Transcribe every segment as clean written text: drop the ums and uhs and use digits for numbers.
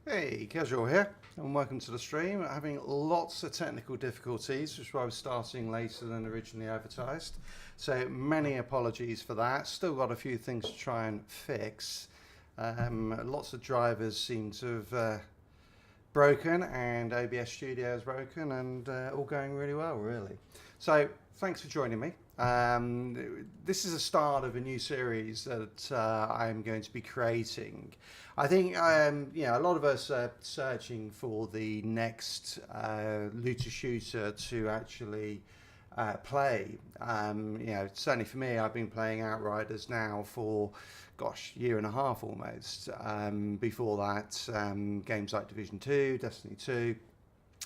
Hey, Casual here, and welcome to the stream. Having lots of technical difficulties, which is why we're starting later than originally advertised. So many apologies for that. Still got a few things to try and fix. Lots of drivers seem to have broken, and OBS Studio is broken, and all going really well, really. So thanks for joining me. This is the start of a new series that I'm going to be creating. I think a lot of us are searching for the next looter shooter to actually play. Certainly for me, I've been playing Outriders now for, gosh, year and a half almost. Before that, games like Division 2, Destiny 2,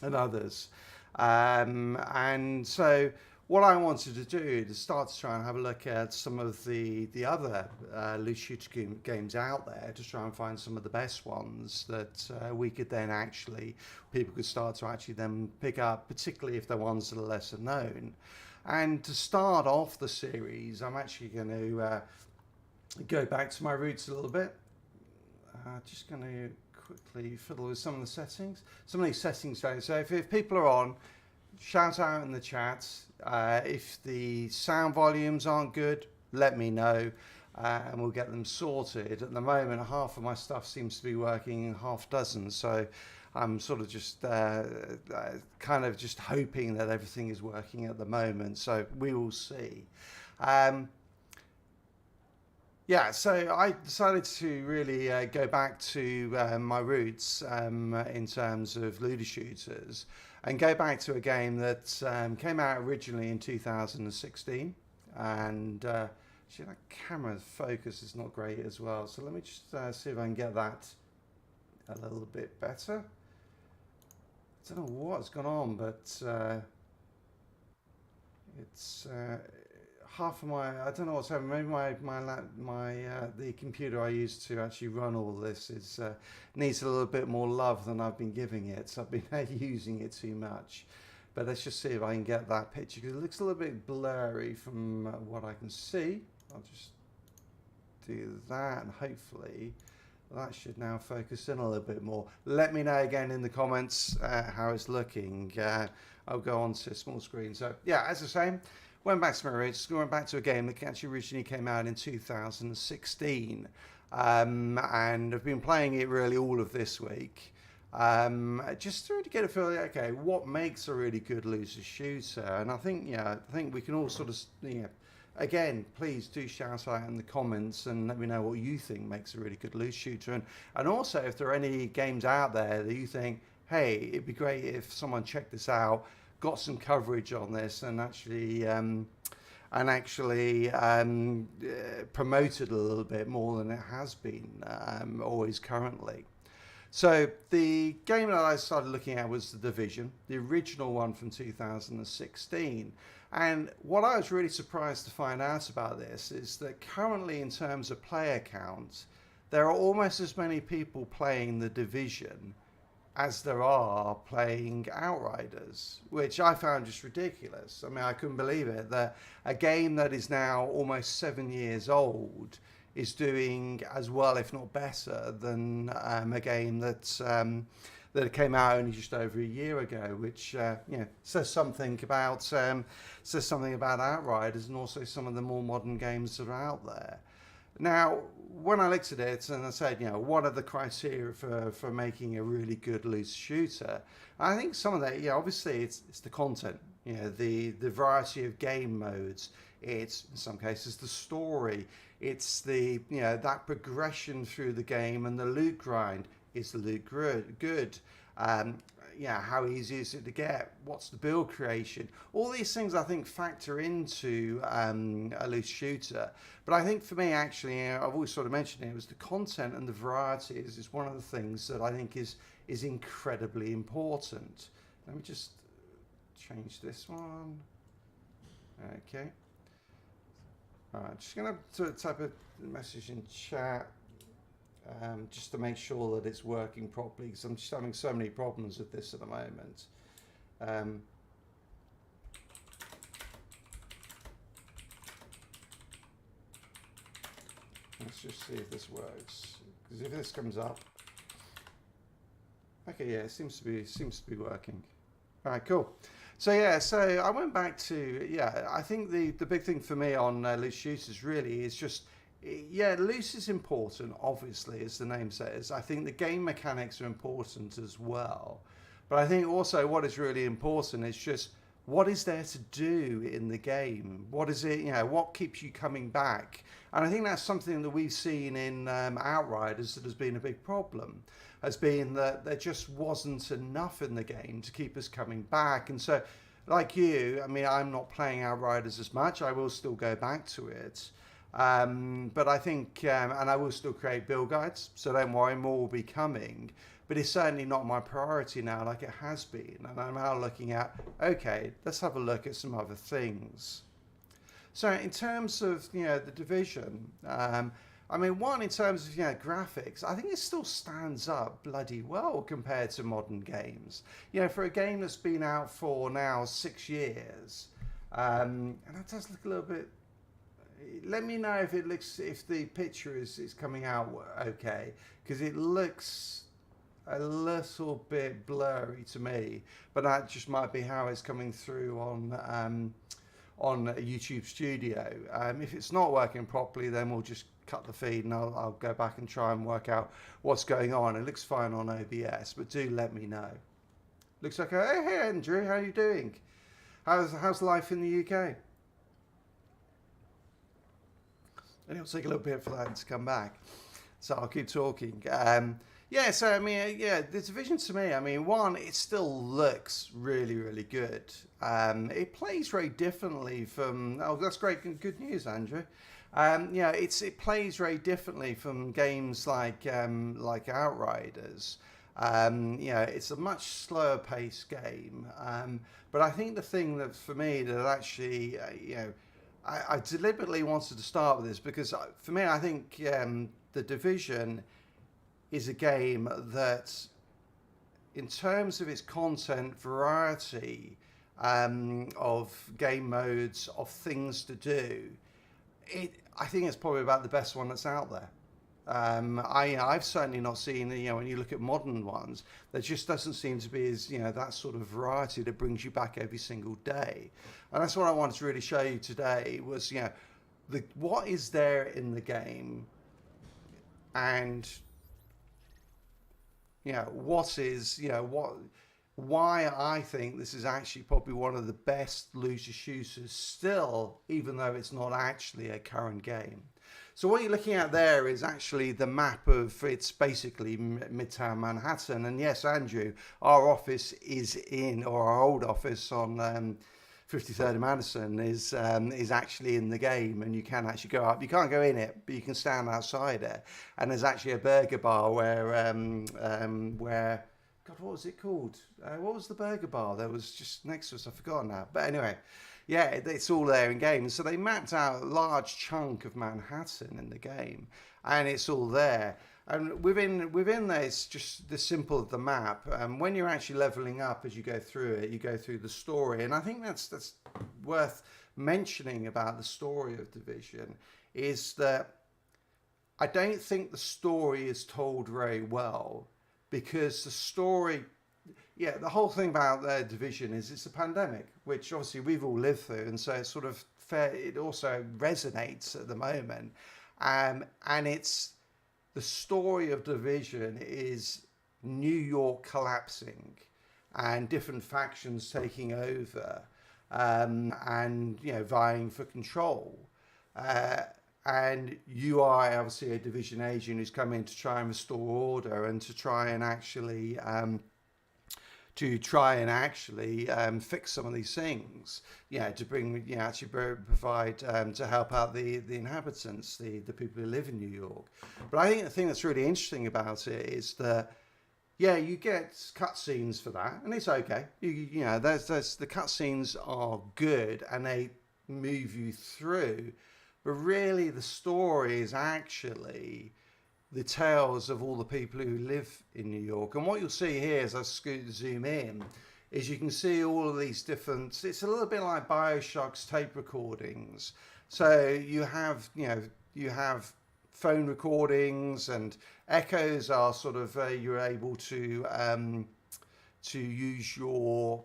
and others. And so what I wanted to do is start to try and have a look at some of the other loot shooter games out there to try and find some of the best ones that we could then actually, people could start to actually then pick up, particularly if they're ones that are lesser known. And to start off the series, I'm actually going to go back to my roots a little bit. Just going to quickly fiddle with some of the settings. Some of these settings, so if people are on, shout out in the chat. If the sound volumes aren't good, let me know and we'll get them sorted. At the moment, half of my stuff seems to be working, half doesn't, so I'm sort of just kind of just hoping that everything is working at the moment, so we will see. Yeah, so I decided to really go back to my roots in terms of looter shooters and go back to a game that came out originally in 2016. And actually, that camera focus is not great as well. So let me just see if I can get that a little bit better. I don't know what's gone on, but it's half of my, I don't know what's happening. Maybe the computer I use to actually run all this is needs a little bit more love than I've been giving it. So I've been using it too much. But let's just see if I can get that picture, because it looks a little bit blurry from what I can see. I'll just do that, and hopefully that should now focus in a little bit more. Let me know again in the comments how it's looking. I'll go on to small screen. So yeah, as I say, went back to my roots, went back to a game that actually originally came out in 2016. And I've been playing it really all of this week. Just to get a feel, okay, what makes a really good looter shooter? And I think we can all sort of, again, please do shout out in the comments and let me know what you think makes a really good looter shooter. And also, if there are any games out there that you think, hey, it'd be great if someone checked this out, got some coverage on this, and actually promoted a little bit more than it has been always currently. So the game that I started looking at was The Division, the original one from 2016. And what I was really surprised to find out about this is that currently, in terms of player count, there are almost as many people playing The Division as there are playing Outriders, which I found just ridiculous. I mean, I couldn't believe it, that a game that is now almost 7 years old is doing as well, if not better, than a game that came out only just over a year ago, which says something about Outriders and also some of the more modern games that are out there. Now, when I looked at it and I said, what are the criteria for making a really good looter shooter? I think some of that, obviously it's the content, the variety of game modes. It's, in some cases, the story. It's the, that progression through the game, and the loot grind. Is the loot good? How easy is it to get? What's the build creation? All these things, I think, factor into a looter shooter. But I think for me, actually, I've always sort of mentioned it was the content and the variety is one of the things that I think is incredibly important. Let me just change this one. Okay. All right, just going to type a message in chat just to make sure that it's working properly, because I'm just having so many problems with this at the moment. Let's just see if this works, because if this comes up, Okay, yeah, it seems to be working. All right, cool. So yeah, so I went back to yeah. I think the big thing for me on loose shooters really is just yeah, loose is important. Obviously, as the name says, I think the game mechanics are important as well. But I think also what is really important is just what is there to do in the game. What is it? You know, what keeps you coming back? And I think that's something that we've seen in Outriders that has been a big problem has been that there just wasn't enough in the game to keep us coming back. And so, like you, I mean, I'm not playing Outriders as much. I will still go back to it. But I think, and I will still create build guides, so don't worry, more will be coming. But it's certainly not my priority now like it has been. And I'm now looking at, okay, let's have a look at some other things. So in terms of, you know, the Division, I mean, one, in terms of, you know, graphics, I think it still stands up bloody well compared to modern games. You know, for a game that's been out for now 6 years, and it does look a little bit. Let me know if it looks, if the picture is coming out okay, because it looks a little bit blurry to me, but that just might be how it's coming through on YouTube Studio. If it's not working properly, then we'll just cut the feed and I'll go back and try and work out what's going on. It looks fine on OBS, but do let me know. Looks like, hey Andrew, how are you doing? How's life in the UK? And it'll take a little bit for that to come back, so I'll keep talking. Yeah, so I mean, yeah, the Division to me, I mean, one, it still looks really, really good. It plays very differently from. Oh, that's great, good news, Andrew. Yeah, it plays very differently from games like Outriders. You know, it's a much slower paced game. But I think the thing that for me that actually, you know, I deliberately wanted to start with this because for me, I think the Division is a game that, in terms of its content variety, of game modes, of things to do, I think it's probably about the best one that's out there. I've certainly not seen, you know, when you look at modern ones, there just doesn't seem to be as, you know, that sort of variety that brings you back every single day. And that's what I wanted to really show you today was, you know, what is there in the game, and you know, what is, you know, why I think this is actually probably one of the best loser shooters still, even though it's not actually a current game. So what you're looking at there is actually the map of, it's basically Midtown Manhattan. And yes, Andrew, our office is in, or our old office on 53rd and Madison is actually in the game, and you can actually go up. You can't go in it, but you can stand outside it. And there's actually a burger bar where God, what was it called? What was the burger bar that was just next to us? I've forgotten now. But anyway, yeah, it's all there in game. So they mapped out a large chunk of Manhattan in the game, and it's all there. And within there, it's just the simple of the map. When you're actually leveling up as you go through it, you go through the story. And I think that's worth mentioning about the story of Division, is that I don't think the story is told very well, because the story, yeah, the whole thing about their Division is it's a pandemic, which obviously we've all lived through, and so it's sort of fair. It also resonates at the moment, and it's the story of Division is New York collapsing, and different factions taking over, and you know, vying for control. And you are obviously a Division agent who's come in to try and restore order and to try and actually fix some of these things, you know, to bring, you know, actually provide to help out the inhabitants, the people who live in New York. But I think the thing that's really interesting about it is that, yeah, you get cutscenes for that, and it's okay. You know, there's the cutscenes are good and they move you through. But really, the story is actually the tales of all the people who live in New York. And what you'll see here as I zoom in is you can see all of these different, it's a little bit like BioShock's tape recordings. So you have, you know, you have phone recordings, and echoes are sort of you're able to use your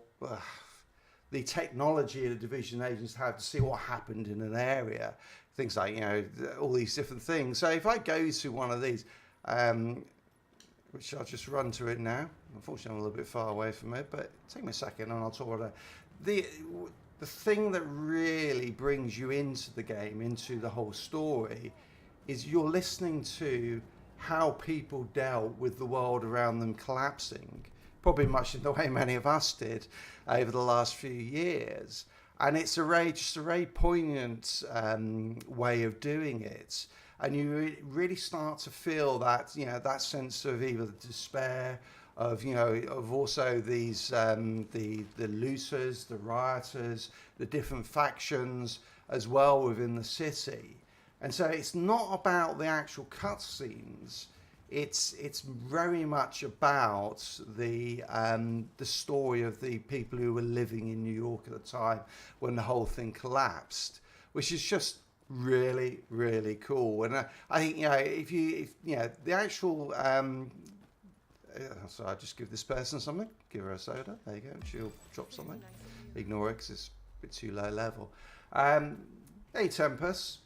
the technology the division agents have to see what happened in an area, things like, you know, all these different things. So if I go to one of these, which I'll just run to it now. Unfortunately, I'm a little bit far away from it, but take me a second and I'll talk about it. The thing that really brings you into the game, into the whole story, is you're listening to how people dealt with the world around them collapsing, probably much in the way many of us did over the last few years. And it's just a very poignant way of doing it. And you really start to feel that, you know, that sense of either despair, of, you know, of also these the looters, the rioters, the different factions as well within the city. And so it's not about the actual cutscenes. It's very much about the story of the people who were living in New York at the time when the whole thing collapsed, which is just really, really cool. And I think, you know, if you know, the actual so I just give this person something, give her a soda, there you go, she'll drop something, ignore it because it's a bit too low level. Hey Tempest.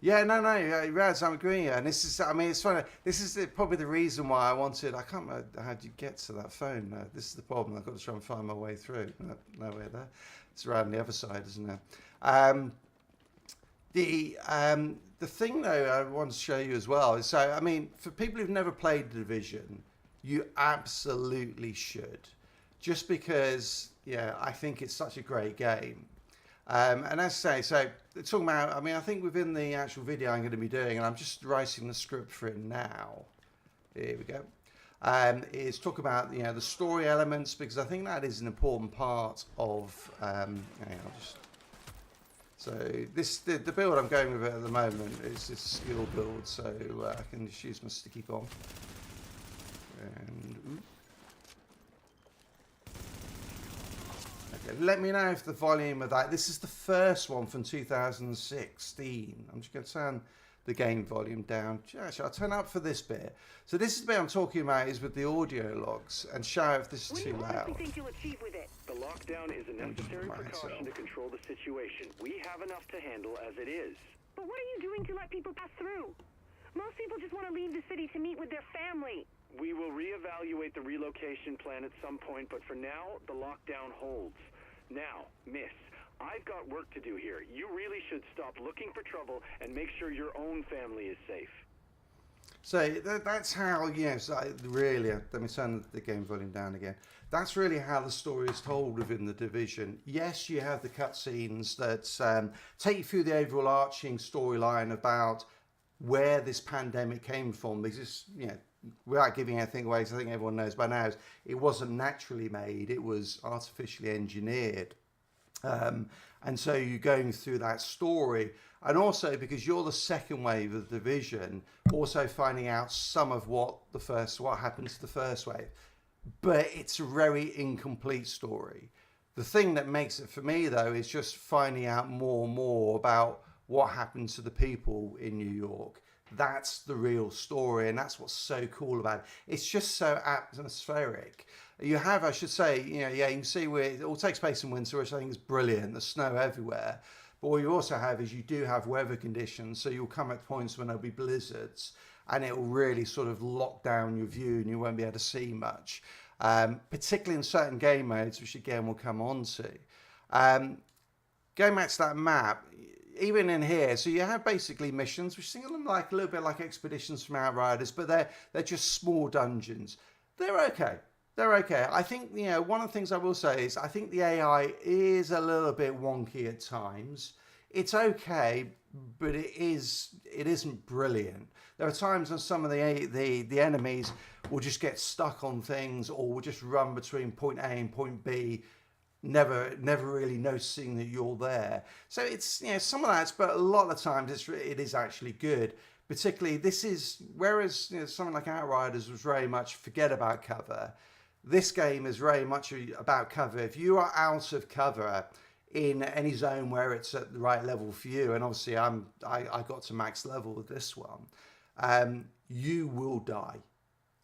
Yeah, no, Raz, I'm agreeing. And this is, I mean, it's funny. This is probably the reason why I wanted. I can't remember how do you get to that phone. This is the problem. I've got to try and find my way through. No way there. It's around the other side, isn't it? The thing though I want to show you as well is, so I mean, for people who've never played The Division, you absolutely should, just because, yeah, I think it's such a great game. And as I say, so talking about, I mean, I think within the actual video I'm going to be doing, and I'm just writing the script for it now. Here we go. Is talk about, you know, the story elements, because I think that is an important part of. Hang on, so the build I'm going with it at the moment is this skill build, so I can just use my sticky bomb. And okay, let me know if the volume of that. This is the first one from 2016. I'm just going to turn the game volume down. Actually, I'll turn up for this bit. So this is the bit I'm talking about, is with the audio logs, and show if this is too loud. What do you think you'll achieve with it? The lockdown is a necessary precaution to control the situation. We have enough to handle as it is. But what are you doing to let people pass through? Most people just want to leave the city to meet with their family. We will reevaluate the relocation plan at some point, but for now, the lockdown holds. Now, miss, I've got work to do here. You really should stop looking for trouble and make sure your own family is safe. So that's how, yes, really, let me turn the game volume down again. That's really how the story is told within The Division. Yes, you have the cutscenes that take you through the overall arching storyline about where this pandemic came from, because it's, you know, without giving anything away, because I think everyone knows by now, it wasn't naturally made, it was artificially engineered. And so you're going through that story, and also because you're the second wave of the Division, also finding out some of what happened to the first wave. But it's a very incomplete story. The thing that makes it for me though is just finding out more and more about what happened to the people in New York. That's the real story, and that's what's so cool about it. It's just so atmospheric. You have, I should say, you know, yeah, you can see where it all takes place in winter, which I think is brilliant. There's snow everywhere. But what you also have is you do have weather conditions, so you'll come at points when there'll be blizzards, and it will really sort of lock down your view, and you won't be able to see much, particularly in certain game modes, which again we'll come on to. Going back to that map, even in here, so you have basically missions, which seem like a little bit like expeditions from Outriders, but they're just small dungeons. They're okay. They're okay. I think, you know, one of the things I will say is I think the AI is a little bit wonky at times. It's okay, but it isn't brilliant. There are times when some of the enemies will just get stuck on things, or will just run between point A and point B, never really noticing that you're there. So it's, you know, some of that, but a lot of the times it is actually good. Particularly whereas, you know, something like Outriders was very much forget about cover. This game is very much about cover. If you are out of cover, in any zone where it's at the right level for you. And obviously, I got to max level with this one. You will die.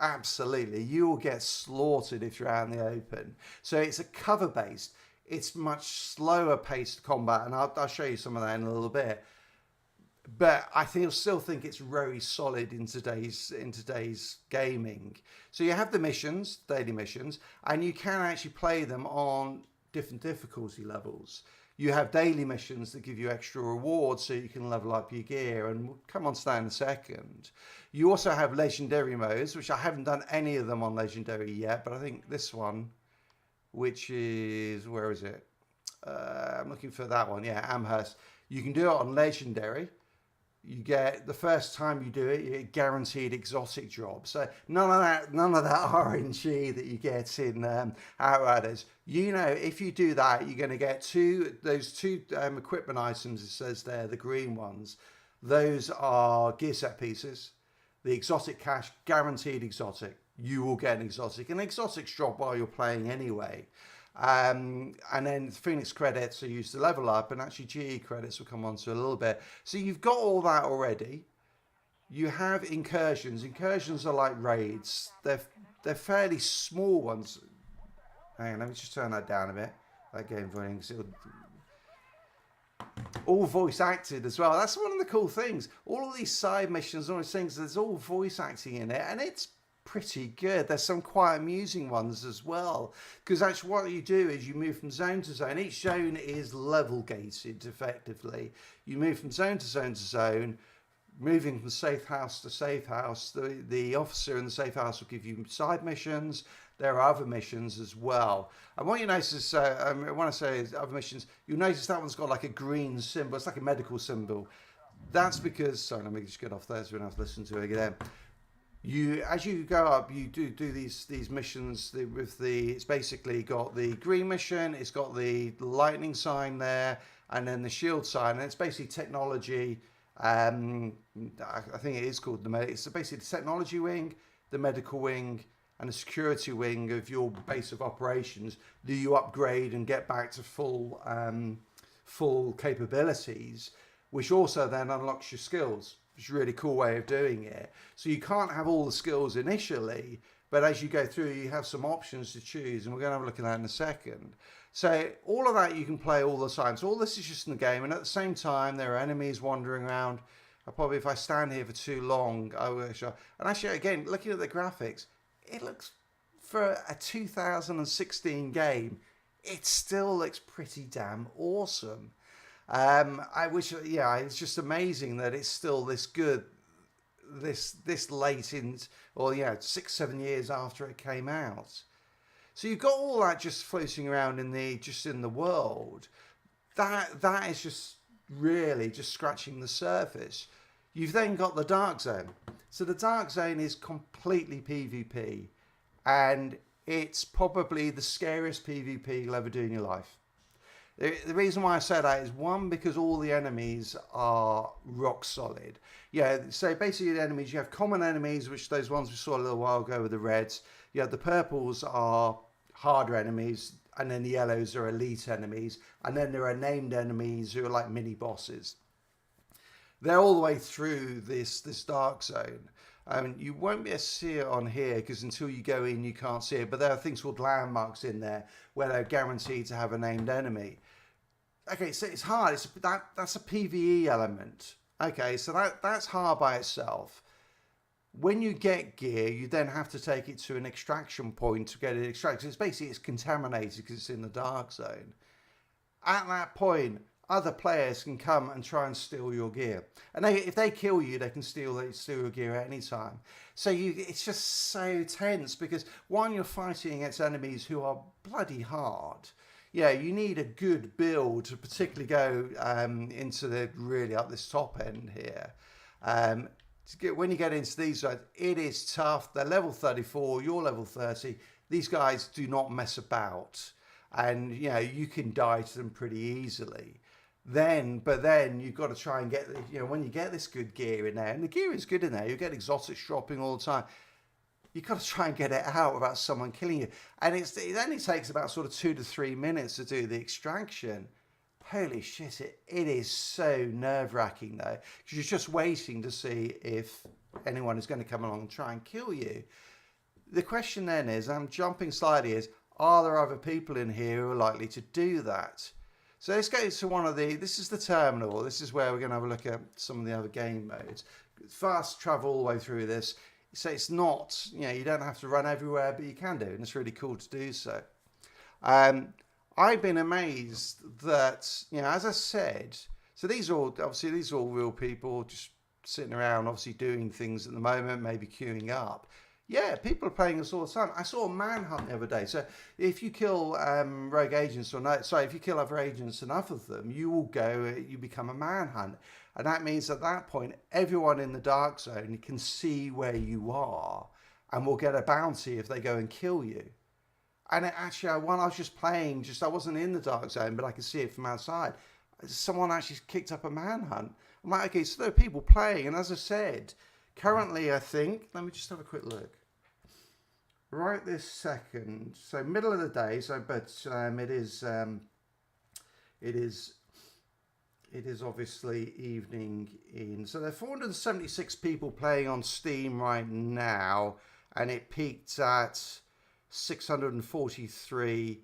Absolutely, you will get slaughtered if you're out in the open. So it's a cover based. It's much slower paced combat, and I'll show you some of that in a little bit. But I still think it's very solid in today's gaming. So you have the missions, daily missions, and you can actually play them on different difficulty levels. You have daily missions that give you extra rewards so you can level up your gear, and we'll come on to that in a second. You also have legendary modes, which I haven't done any of them on legendary yet, but I think this one, which is, where is it? I'm looking for that one. Yeah, Amherst. You can do it on legendary. You get, the first time you do it, you get guaranteed exotic drops. So none of that RNG that you get in Outriders. You know, if you do that, you're going to get those two equipment items. It says there, the green ones. Those are gear set pieces. The exotic cash, guaranteed exotic. You will get an exotic, and exotics drop while you're playing anyway. And then Phoenix credits are used to level up, and actually GE credits will come on to a little bit. So you've got all that already. You have incursions. Incursions are like raids. They're fairly small ones. Hang on, let me just turn that down a bit. That game volume. All voice acted as well. That's one of the cool things. All of these side missions, all these things, there's all voice acting in it, and it's pretty good. There's some quite amusing ones as well, because actually what you do is you move from zone to zone. Each zone is level gated effectively. You move from zone to zone to zone, moving from safe house to safe house. The officer in the safe house will give you side missions. There are other missions as well. And what you notice is, when I say other missions, you'll notice that one's got like a green symbol. It's like a medical symbol. That's because, sorry, let me just get off there so we don't have to listen to it again. As you go up, you do these missions with it's basically got the green mission, it's got the lightning sign there, and then the shield sign, and it's basically technology. I think it is called it's basically the technology wing, the medical wing, and the security wing of your base of operations that you upgrade and get back to full capabilities, which also then unlocks your skills. It's a really cool way of doing it. So you can't have all the skills initially, but as you go through, you have some options to choose, and we're going to have a look at that in a second. So all of that you can play all the time. So all this is just in the game, and at the same time, there are enemies wandering around. Probably if I stand here for too long, I will show. And actually, again, looking at the graphics, it looks, for a 2016 game, it still looks pretty damn awesome. It's just amazing that it's still this good, this late in, or 6-7 years after it came out. So you've got all that just floating around in the world. That is just really just scratching the surface. You've then got the Dark Zone. So the Dark Zone is completely PvP, and it's probably the scariest PvP you'll ever do in your life. The reason why I say that is, one, because all the enemies are rock solid. So basically the enemies, you have common enemies, which those ones we saw a little while ago with the reds. You have the purples are harder enemies, and then the yellows are elite enemies. And then there are named enemies who are like mini bosses. They're all the way through this Dark Zone. You won't be able to see it on here because until you go in, you can't see it. But there are things called landmarks in there where they're guaranteed to have a named enemy. Okay, so it's hard. That's a PvE element. Okay, so that's hard by itself. When you get gear, you then have to take it to an extraction point to get it extracted. It's contaminated because it's in the Dark Zone. At that point, other players can come and try and steal your gear, and if they kill you, they can steal your gear at any time. So it's just so tense because, one, you're fighting against enemies who are bloody hard. You need a good build to particularly go into the really up this top end here. When you get into these guys, it is tough. They're level 34, you're level 30. These guys do not mess about, and you can die to them pretty easily. But then you've got to try and get, when you get this good gear in there, and the gear is good in there, you get exotics dropping all the time. You've got to try and get it out without someone killing you. And it only takes about sort of 2 to 3 minutes to do the extraction. Holy shit, it is so nerve-wracking though, because you're just waiting to see if anyone is going to come along and try and kill you. The question then is, I'm jumping slightly, is are there other people in here who are likely to do that? So let's go to this is the terminal. This is where we're going to have a look at some of the other game modes. Fast travel all the way through this. So it's not, you don't have to run everywhere, but you can do, and it's really cool to do so. I've been amazed that, as I said, so these are all real people just sitting around, obviously doing things at the moment, maybe queuing up. Yeah, people are playing this all the time. I saw a manhunt the other day. So if you kill rogue agents if you kill other agents, enough of them, you become a manhunt. And that means at that point, everyone in the dark zone can see where you are and will get a bounty if they go and kill you. And while I was just playing, I wasn't in the dark zone, but I could see it from outside. Someone actually kicked up a manhunt. I'm like, okay, so there are people playing. And as I said, currently, I think, let me just have a quick look. Right this second, so middle of the day, it is obviously evening so there are 476 people playing on Steam right now, and it peaked at 643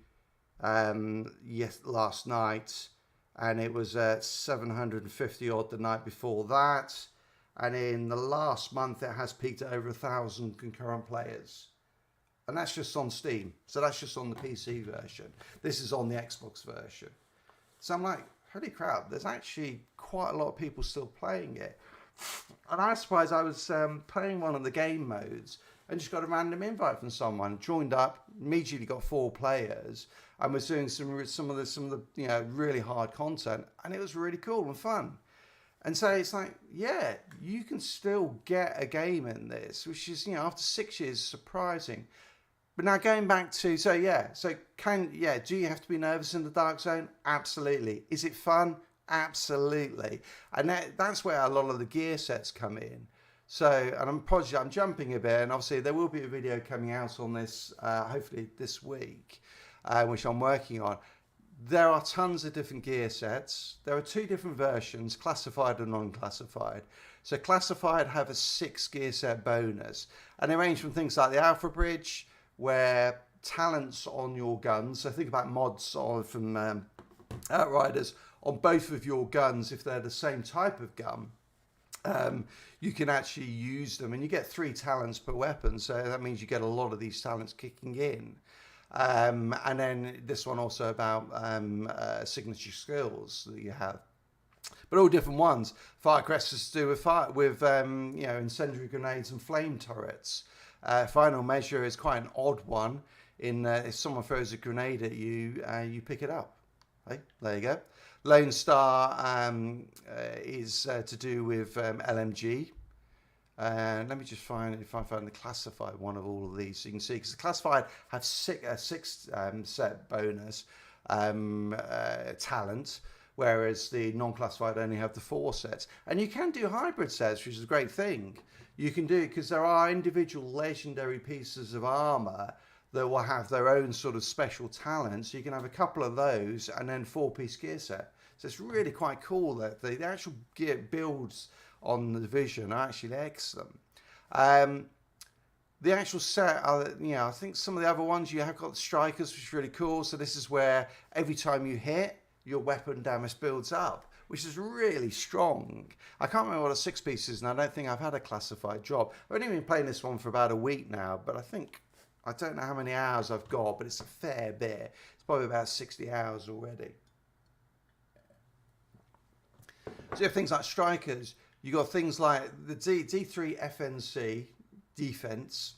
last night, and it was at 750 odd the night before that, and in the last month it has peaked at over 1,000 concurrent players. And that's just on Steam. So that's just on the PC version. This is on the Xbox version. So I'm like, holy crap, there's actually quite a lot of people still playing it. And I suppose I was playing one of the game modes and just got a random invite from someone, joined up, immediately got 4 players, and was doing some of the really hard content, and it was really cool and fun. And so it's like, yeah, you can still get a game in this, which is, after 6 years, surprising. But now going back to, do you have to be nervous in the dark zone? Absolutely. Is it fun? Absolutely. And that's where a lot of the gear sets come in. So, and I'm jumping a bit, and obviously there will be a video coming out on this, hopefully this week, which I'm working on. There are tons of different gear sets. There are 2 different versions, classified and non-classified. So classified have a 6 gear set bonus, and they range from things like the Alpha Bridge, where talents on your guns, so think about mods from Outriders on both of your guns, if they're the same type of gun, you can actually use them, and you get 3 talents per weapon, so that means you get a lot of these talents kicking in. And then this one also about signature skills that you have, but all different ones. Firecrest is to do with incendiary grenades and flame turrets. Final measure is quite an odd one. If someone throws a grenade at you, you pick it up. Hey, there you go. Lone Star is to do with LMG. Let me just find if I find the classified one of all of these, so you can see, because the classified have 6 set bonus talent, whereas the non-classified only have the 4 sets. And you can do hybrid sets, which is a great thing. You can do it because there are individual legendary pieces of armor that will have their own sort of special talents. So you can have a couple of those and then 4-piece gear set. So it's really quite cool that the actual gear builds on the Division are actually excellent. The actual set, I think some of the other ones, you have got the strikers, which is really cool. So this is where every time you hit, your weapon damage builds up, which is really strong. I can't remember what a 6-piece is, and I don't think I've had a classified job. I've only been playing this one for about a week now, but I don't know how many hours I've got, but it's a fair bit. It's probably about 60 hours already. So you have things like strikers. You got things like the D3 FNC defense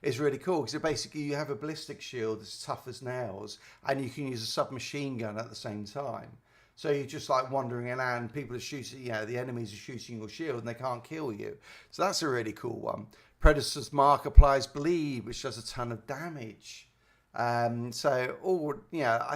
is really cool, because basically you have a ballistic shield that's tough as nails, and you can use a submachine gun at the same time. So you're just like wandering around, people are shooting, the enemies are shooting your shield and they can't kill you. So that's a really cool one. Predator's Mark applies bleed, which does a ton of damage. I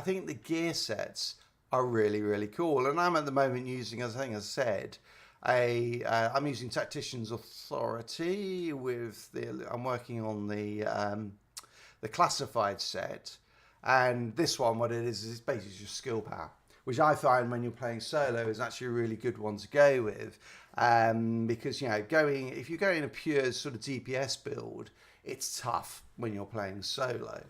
think the gear sets are really, really cool. And I'm at the moment using, as I said, I'm using Tactician's Authority I'm working on the classified set. And this one, what it is basically just skill power, which I find when you're playing solo is actually a really good one to go with. Because, you know, if you're going a pure sort of DPS build, it's tough when you're playing solo.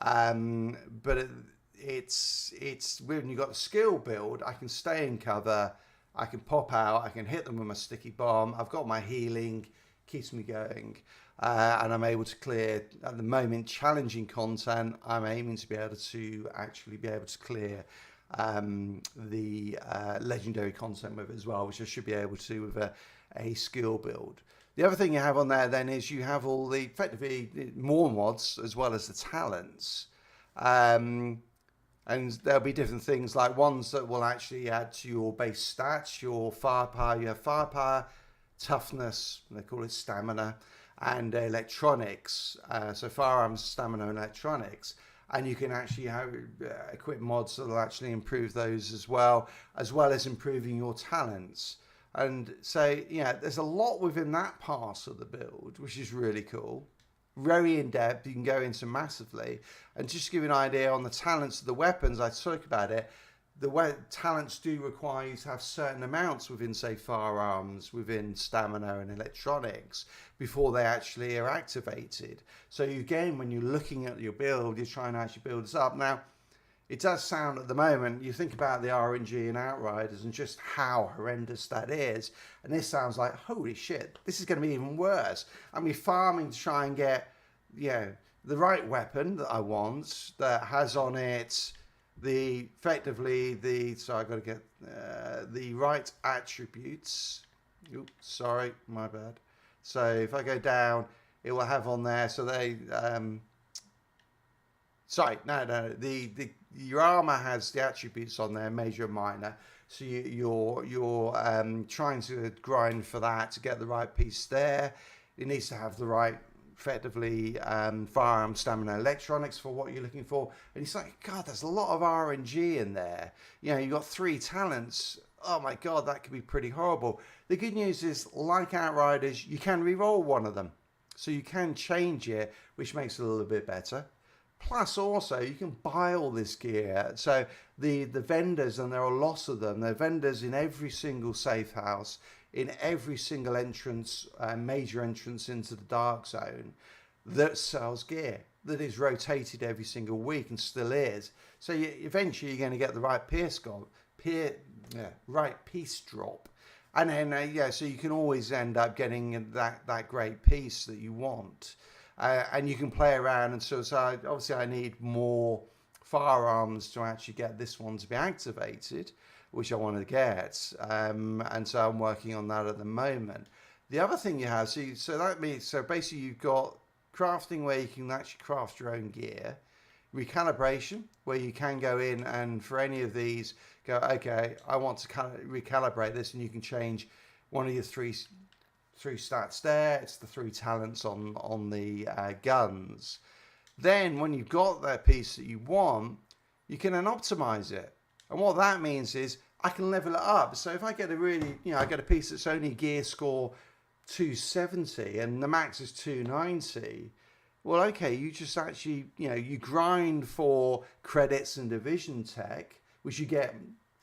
But it's when you've got a skill build, I can stay in cover, I can pop out, I can hit them with my sticky bomb, I've got my healing, keeps me going. And I'm able to clear, at the moment, challenging content. I'm aiming to be able to actually be able to clear the legendary content with it as well, which I should be able to with a skill build. The other thing you have on there then is you have all the, effectively, more mods as well as the talents. And there'll be different things like ones that will actually add to your base stats, your firepower. You have firepower, toughness, they call it stamina, and electronics. So firearms, stamina, and electronics. And you can actually have equip mods that will actually improve those as well as improving your talents. And so, yeah, there's a lot within that part of the build, which is really cool. Very in-depth, you can go into massively. And just to give you an idea on the talents of the weapons, I talk about it, the talents do require you to have certain amounts within, say, firearms, within stamina and electronics, before they actually are activated. So again, when you're looking at your build, you're trying to actually build this up. Now, it does sound at the moment, you think about the RNG and Outriders and just how horrendous that is. And this sounds like, holy shit, this is going to be even worse. I'm farming to try and get, you know, the right weapon that I want that has on it the right attributes. Oops, sorry, my bad. So if I go down, it will have on there. So they, your armor has the attributes on there, major and minor. So you're trying to grind for that to get the right piece there. It needs to have the right, effectively, firearm, stamina, electronics for what you're looking for. And it's like, God, there's a lot of RNG in there. You know, you've got 3 talents. Oh my God, that could be pretty horrible. The good news is, like Outriders, you can re-roll one of them. So you can change it, which makes it a little bit better. Plus, also, you can buy all this gear. So the vendors, and there are lots of them, they're vendors in every single safe house, in every single entrance, major entrance into the dark zone, that sells gear that is rotated every single week and still is. So eventually you're going to get the right right piece drop. And then, so you can always end up getting that great piece that you want. And you can play around, and so obviously I need more firearms to actually get this one to be activated, which I want to get, and so I'm working on that at the moment. The other thing you have, so basically you've got crafting where you can actually craft your own gear, recalibration where you can go in and for any of these go, okay, I want to kind of recalibrate this, and you can change one of your three stats there. It's the 3 talents on the guns. Then when you've got that piece that you want, you can then optimize it. And what that means is I can level it up. So if I get I get a piece that's only gear score 270 and the max is 290, well, okay, you just actually, you grind for credits and division tech, which you get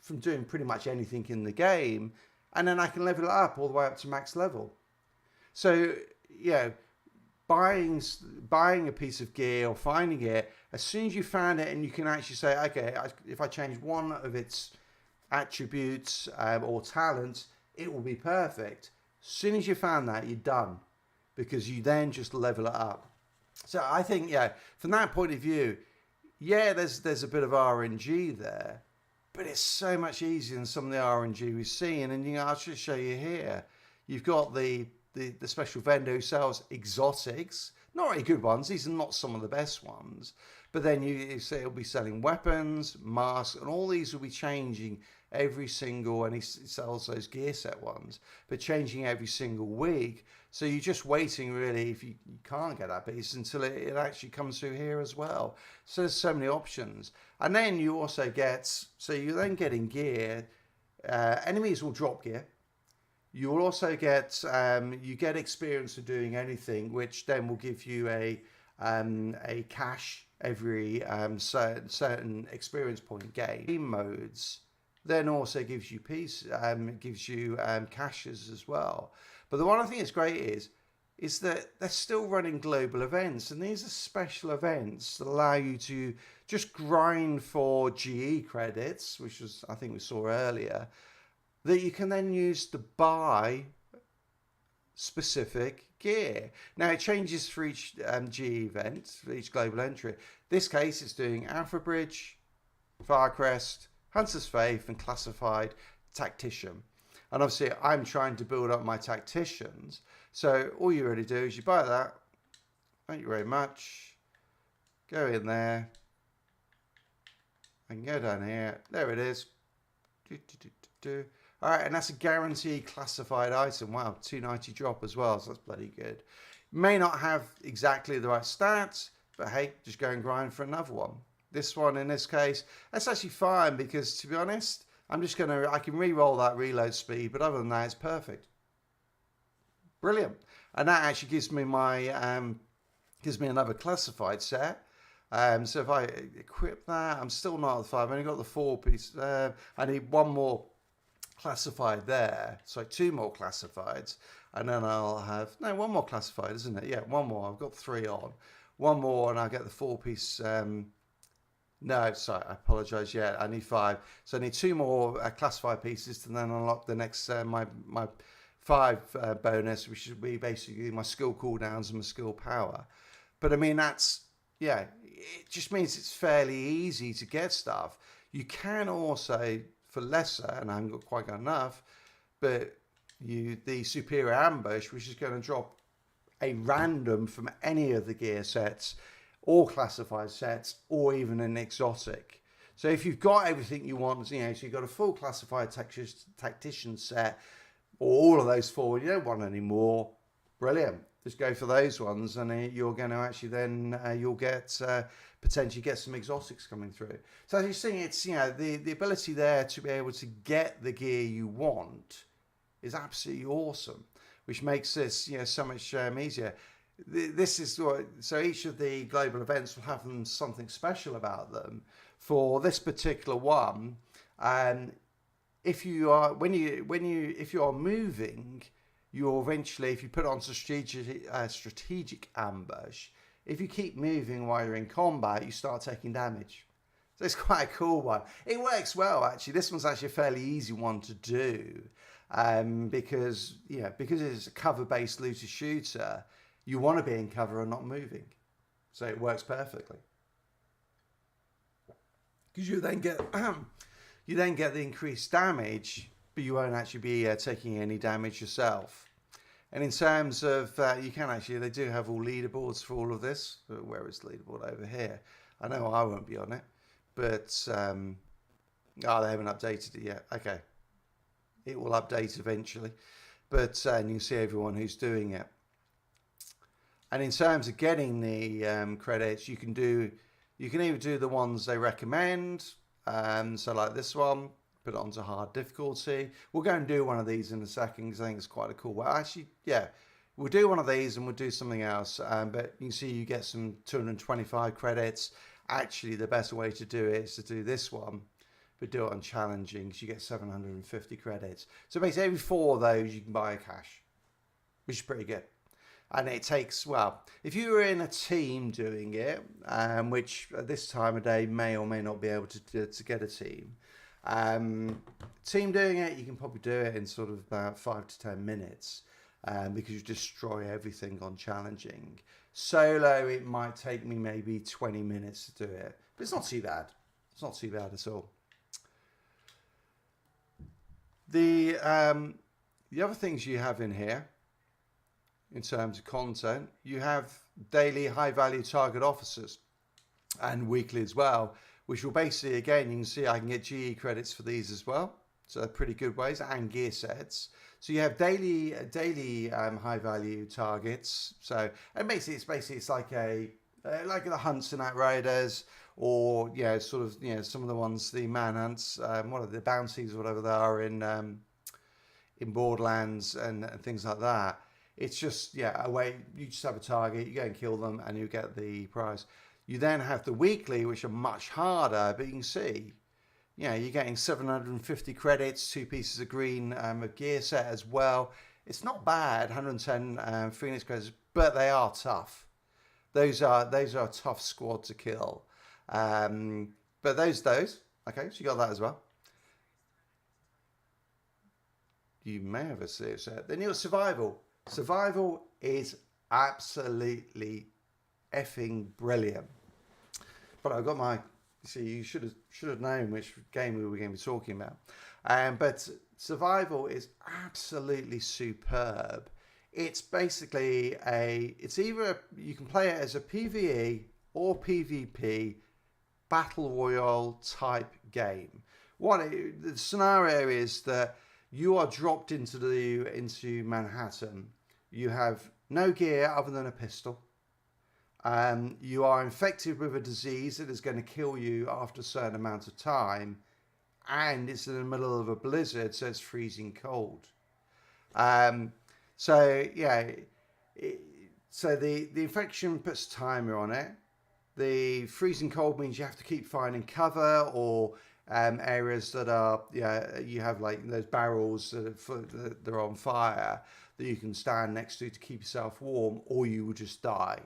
from doing pretty much anything in the game, and then I can level it up all the way up to max level. So, buying a piece of gear or finding it, as soon as you found it and you can actually say, okay, if I change one of its attributes or talents, it will be perfect. As soon as you found that, you're done, because you then just level it up. So I think, from that point of view, there's a bit of RNG there, but it's so much easier than some of the RNG we've seen. And I'll just show you here. You've got the special vendor who sells exotics, not really good ones. These are not some of the best ones. But then you say he'll be selling weapons, masks, and all these will be changing every single, and he sells those gear set ones, but changing every single week. So you're just waiting, really, if you can't get that piece, until it actually comes through here as well. So there's so many options. And then you also you're then getting gear. Enemies will drop gear. You will also get experience for doing anything, which then will give you a cash every certain experience point gain. Game modes then also gives you caches as well. But the one I think is great is that they're still running global events, and these are special events that allow you to just grind for GE credits, which was, I think we saw earlier, that you can then use to buy specific gear. Now it changes for each GE event, for each global entry. This case it's doing Alpha Bridge, Firecrest, Hunter's Faith, and Classified Tactician. And obviously I'm trying to build up my tacticians. So all you really do is you buy that. Thank you very much. Go in there. I can go down here. There it is. All right, and that's a guaranteed classified item. Wow, 290 drop as well, so that's bloody good. May not have exactly the right stats, but hey, just go and grind for another one. This one, in this case, that's actually fine because, to be honest, I can re-roll that reload speed, but other than that, it's perfect. Brilliant. And that actually gives me another classified set. So if I equip that, I'm still not at the 5. I've only got the 4 piece. I need one more classified there. So 2 more classifieds. And then I'll have, no, 1 more classified, isn't it? Yeah, 1 more. I've got 3 on. 1 more and I'll get the 4 piece. No, sorry, I apologise. Yeah, I need 5. So I need 2 more classified pieces to then unlock the next, my 5 bonus, which should be basically my skill cooldowns and my skill power. But I mean, that's, yeah, it just means it's fairly easy to get stuff. You can also, for lesser, and I haven't quite got enough, but the superior ambush, which is going to drop a random from any of the gear sets, or classified sets, or even an exotic. So if you've got everything you want, so you've got a full classified tactician set, or all of those 4, you don't want any more, brilliant. Just go for those ones, and you're going to actually then you'll get potentially get some exotics coming through. So as you're seeing, it's the ability there to be able to get the gear you want is absolutely awesome, which makes this so much easier. This is so each of the global events will have something special about them. For this particular one, if you are moving, you'll eventually, if you put on strategic ambush, if you keep moving while you're in combat, you start taking damage. So it's quite a cool one. It works well, actually. This one's actually a fairly easy one to do because it's a cover-based looter shooter. You want to be in cover and not moving, so it works perfectly. Because you then get the increased damage, but you won't actually be taking any damage yourself. And in terms of, they do have all leaderboards for all of this. Where is the leaderboard? Over here. I know I won't be on it, but they haven't updated it yet. Okay, it will update eventually, but and you can see everyone who's doing it. And in terms of getting the credits, you can either do the ones they recommend. So like this one, put it onto hard difficulty. We'll go and do one of these in a second because I think it's quite a cool way. Actually, yeah, we'll do one of these and we'll do something else. But you can see you get some 225 credits. Actually, the best way to do it is to do this one, but do it on challenging because you get 750 credits. So basically every 4 of those you can buy a cache, which is pretty good. And it takes, well, if you were in a team doing it, which at this time of day may or may not be able to get a team. Team doing it, you can probably do it in sort of about 5 to 10 minutes because you destroy everything on challenging. Solo, it might take me maybe 20 minutes to do it, but it's not too bad. It's not too bad at all. The other things you have in here, in terms of content, you have daily high value target officers and weekly as well, which will basically, again, you can see I can get GE credits for these as well. So they're pretty good ways, and gear sets. So you have daily high value targets. So, and basically it's like like the hunts and outriders, or sort of some of the ones, the manhunts, what are the bounties, whatever they are in Borderlands and things like that. It's just, a way, you just have a target, you go and kill them, and you get the prize. You then have the weekly, which are much harder, but you can see, you're getting 750 credits, 2 pieces of green of gear set as well. It's not bad, 110 Phoenix credits, but they are tough. Those are a tough squad to kill. But those. Okay, so you got that as well. You may have a serious set. Then you've got survival. Survival is absolutely effing brilliant. But I've got my. See, you should have known which game we were going to be talking about. But survival is absolutely superb. It's basically you can play it as a PvE or PvP battle royale type game. The scenario is that you are dropped into Manhattan. You have no gear other than a pistol. You are infected with a disease that is going to kill you after a certain amount of time, and it's in the middle of a blizzard, so it's freezing cold. So the infection puts a timer on it. The freezing cold means you have to keep finding cover or areas that are you have like those barrels that are on fire that you can stand next to keep yourself warm, or you will just die.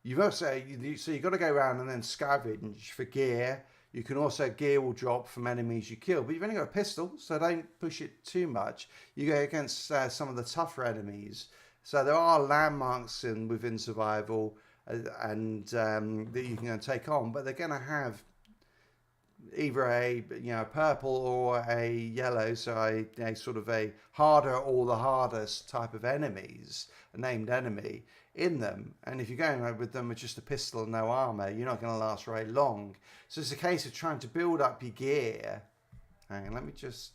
You've also you've got to go around and then scavenge for gear. You can also gear will drop from enemies you kill, but you've only got a pistol, so don't push it too much. You go against some of the tougher enemies, so there are landmarks within survival and that you can go and take on, but they're going to have either a purple or a yellow, so a sort of a harder or the hardest type of enemies, a named enemy in them. And if you're going with them with just a pistol and no armor, you're not going to last very long. So it's a case of trying to build up your gear. Hang on, I'm just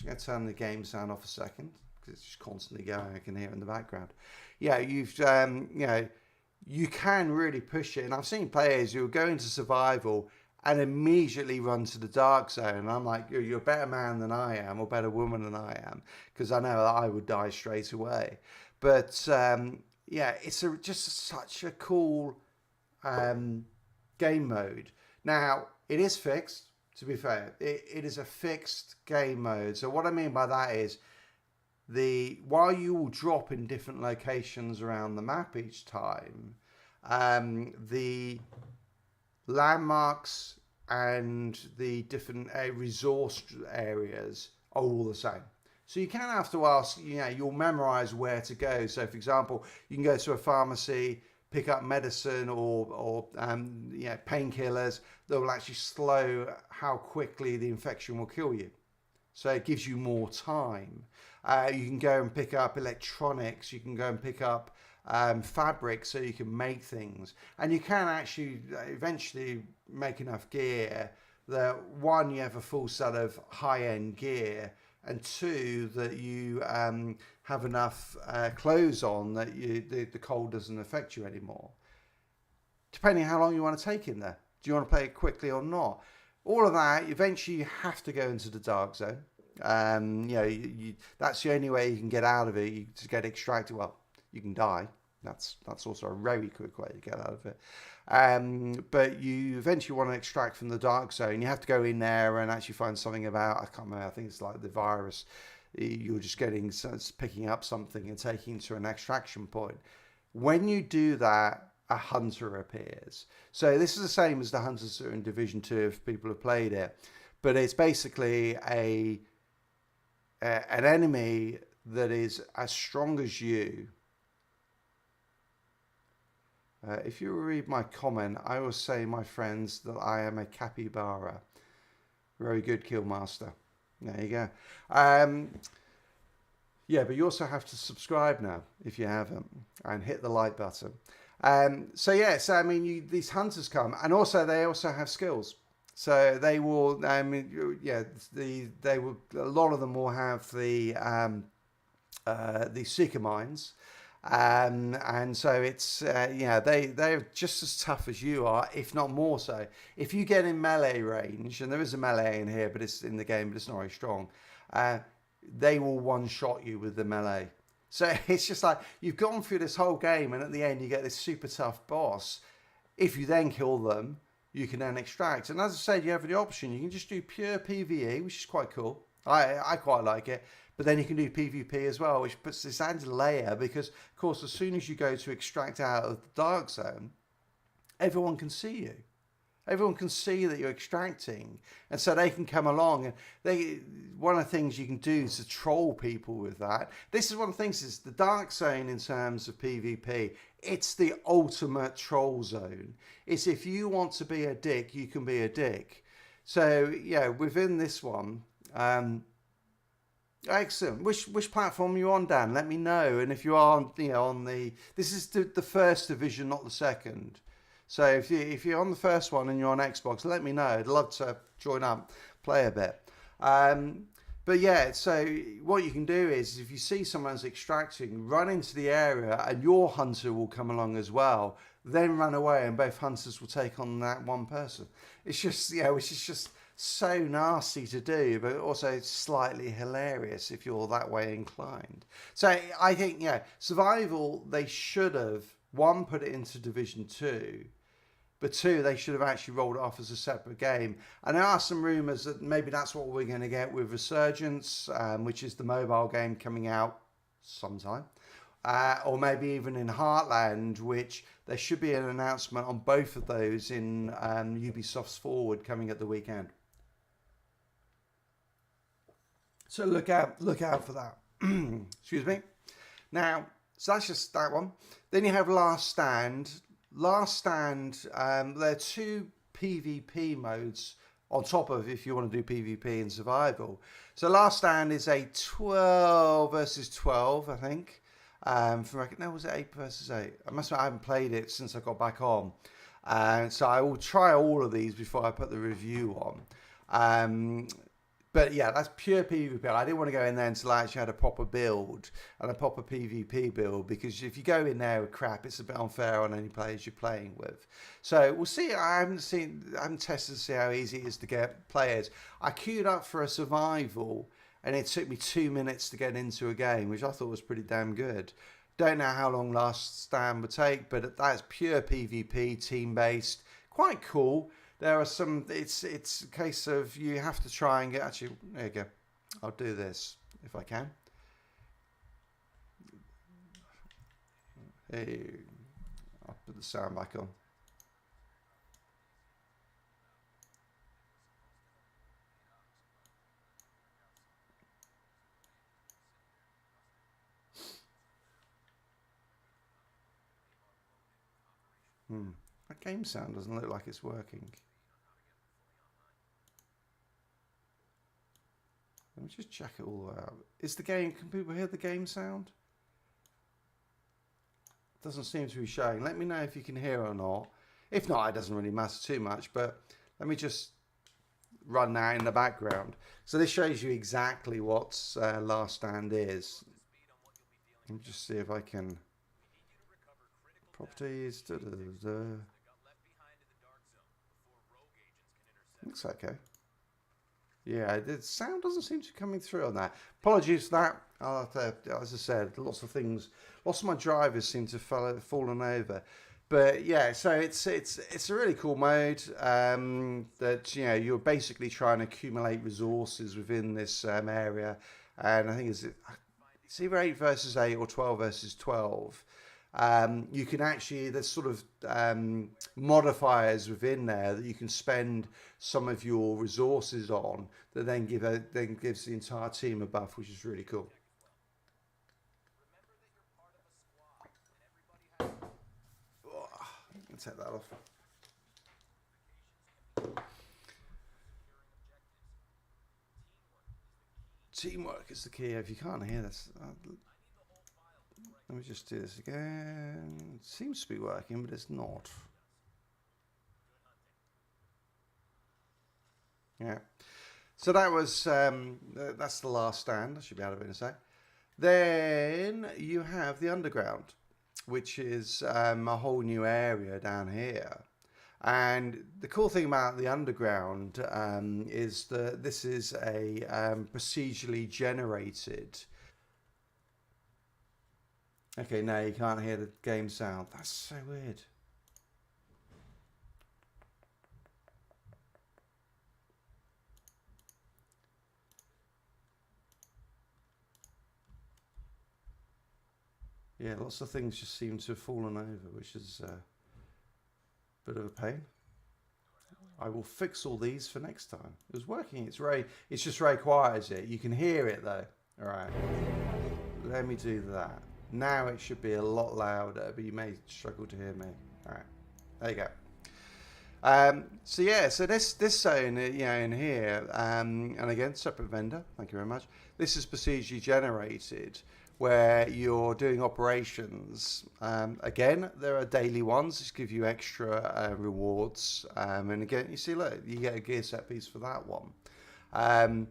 going to turn the game sound off a second because it's just constantly going. I can hear it in the background. Yeah, you can really push it. And I've seen players who go into survival and immediately run to the dark zone. And I'm like, you're a better man than I am, or better woman than I am, because I know that I would die straight away. But it's just such a cool game mode. Now, it is fixed, to be fair. It is a fixed game mode. So what I mean by that is, while you will drop in different locations around the map each time, the landmarks and the different resource areas are all the same. So you can have to ask, you'll memorize where to go. So for example, you can go to a pharmacy, pick up medicine or painkillers that will actually slow how quickly the infection will kill you. So it gives you more time. You can go and pick up electronics. You can go and pick up fabric so you can make things. And you can actually eventually make enough gear that, one, you have a full set of high-end gear, and two, that you have enough clothes on that the cold doesn't affect you anymore. Depending how long you want to take in there. Do you want to play it quickly or not? All of that, eventually you have to go into the dark zone. That's the only way you can get out of it. To get extracted, well, you can die. That's also a very quick way to get out of it. But you eventually want to extract from the dark zone. You have to go in there and actually find something about, I can't remember, I think it's like the virus. You're just picking up something and taking it to an extraction point. When you do that, a hunter appears. So this is the same as the hunters that are in Division 2 if people have played it. But it's basically an enemy that is as strong as you. If you read my comment, I will say, my friends, that I am a capybara. Very good, Killmaster. There you go. But you also have to subscribe now if you haven't, and hit the like button. These hunters come, and also they also have skills. So they will, they will. A lot of them will have the seeker mines. And so it's they're just as tough as you are, if not more so. If you get in melee range, and there is a melee in here, but it's in the game, but it's not very strong, they will one-shot you with the melee. So it's just like you've gone through this whole game, and at the end you get this super tough boss. If you then kill them, you can then extract. And as I said, you have the option. You can just do pure PvE, which is quite cool. I quite like it. But then you can do PvP as well, which puts this added layer because, of course, as soon as you go to extract out of the dark zone, everyone can see you. Everyone can see that you're extracting, and so they can come along. And one of the things you can do is to troll people with that. This is one of the things: is the dark zone in terms of PvP. It's the ultimate troll zone. It's if you want to be a dick, you can be a dick. So yeah, within this one. Excellent. Which platform are you on, Dan? Let me know. And if you are, on this is the first division, not the second. So if you're on the first one and you're on Xbox, let me know. I'd love to join up, play a bit. But yeah, so what you can do is if you see someone's extracting, run into the area and your hunter will come along as well. Then run away and both hunters will take on that one person. It's just, which is just so nasty to do, but also slightly hilarious if you're that way inclined. So I think, survival, they should have, one, put it into Division 2, but two, they should have actually rolled it off as a separate game. And there are some rumours that maybe that's what we're going to get with Resurgence, which is the mobile game coming out sometime. Or maybe even in Heartland, which there should be an announcement on both of those in Ubisoft's Forward coming at the weekend. So look out for that. Excuse me. Now, so that's just that one. Then you have Last Stand. Last Stand, there are two PvP modes on top of if you want to do PvP and survival. So Last Stand is a 12 versus 12, I think. Was it 8 versus 8? I haven't played it since I got back on. So I will try all of these before I put the review on. But yeah, that's pure PvP. I didn't want to go in there until I actually had a proper build and a proper PvP build, because if you go in there with crap, it's a bit unfair on any players you're playing with. So we'll see. I haven't tested to see how easy it is to get players. I queued up for a survival and it took me 2 minutes to get into a game, which I thought was pretty damn good. Don't know how long Last Stand would take, but that's pure PvP, team-based. Quite cool. There are some, it's a case of you have to try and get, actually, there you go. I'll do this if I can. Hey, I'll put the sound back on. That game sound doesn't look like it's working. Let me just check it all out. Can people hear the game sound? Doesn't seem to be showing. Let me know if you can hear or not. If not, it doesn't really matter too much, but let me just run that in the background. So this shows you exactly what Last Stand is. Let me just see if I can... Properties... Looks okay. Yeah, the sound doesn't seem to be coming through on that. Apologies for that. I'll have to, as I said, lots of my drivers seem to have fallen over. But yeah, so it's a really cool mode that you're basically trying to accumulate resources within this area, and I think it's either 8 versus 8 or 12 versus 12. You can actually, there's sort of modifiers within there that you can spend some of your resources on that then gives the entire team a buff, which is really cool. I'll take that off. Teamwork is the key. If you can't hear this, let me just do this again. It seems to be working, but it's not. Yeah. So that was that's the Last Stand. I should be out of it in a sec. Then you have the Underground, which is a whole new area down here. And the cool thing about the Underground is that this is a procedurally generated. Okay, now you can't hear the game sound. That's so weird. Yeah, lots of things just seem to have fallen over, which is a bit of a pain. I will fix all these for next time. It was working. It's just very quiet, is it? You can hear it though. All right. Let me do that. Now it should be a lot louder, but you may struggle to hear me. All right. There you go. So yeah, so this zone, in here, and again, separate vendor. Thank you very much. This is procedurally generated, where you're doing operations. Again, there are daily ones, which give you extra rewards. And again, you see, look, you get a gear set piece for that one. And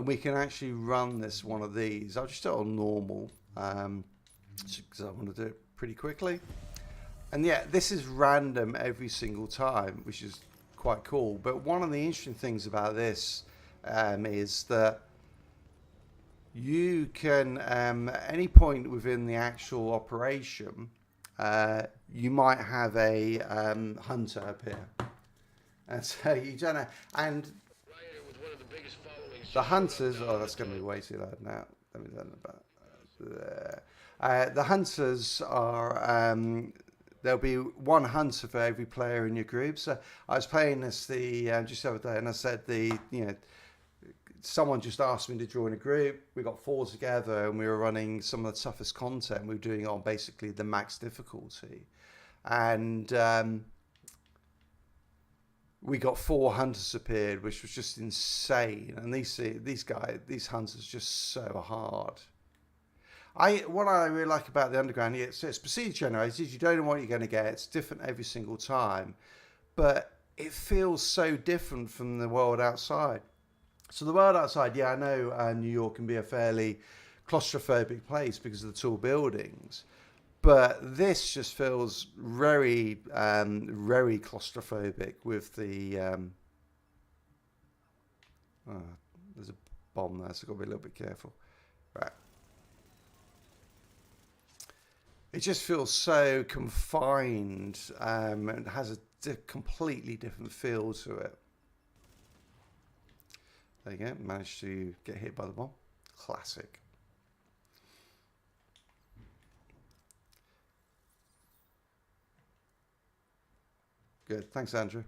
we can actually run this one of these. I'll just do it on normal, because I want to do it pretty quickly. And yeah, this is random every single time, which is quite cool. But one of the interesting things about this is that you can, at any point within the actual operation, you might have a hunter appear. And so you don't know. And the hunters, oh, that's going to be way too loud now. Let me turn it back. There. The hunters are, there'll be one hunter for every player in your group. So I was playing this just the other day, and I said someone just asked me to join a group. We got 4 together, and we were running some of the toughest content. We were doing it on basically the max difficulty, and we got 4 hunters appeared, which was just insane. And these hunters just so hard. What I really like about the Underground, it's procedure generated. You don't know what you're going to get. It's different every single time, but it feels so different from the world outside. So the world outside, yeah, I know New York can be a fairly claustrophobic place because of the tall buildings, but this just feels very, very claustrophobic with the. There's a bomb there, so I've got to be a little bit careful. Right. It just feels so confined and has a completely different feel to it. There you go, managed to get hit by the bomb. Classic. Good, thanks Andrew.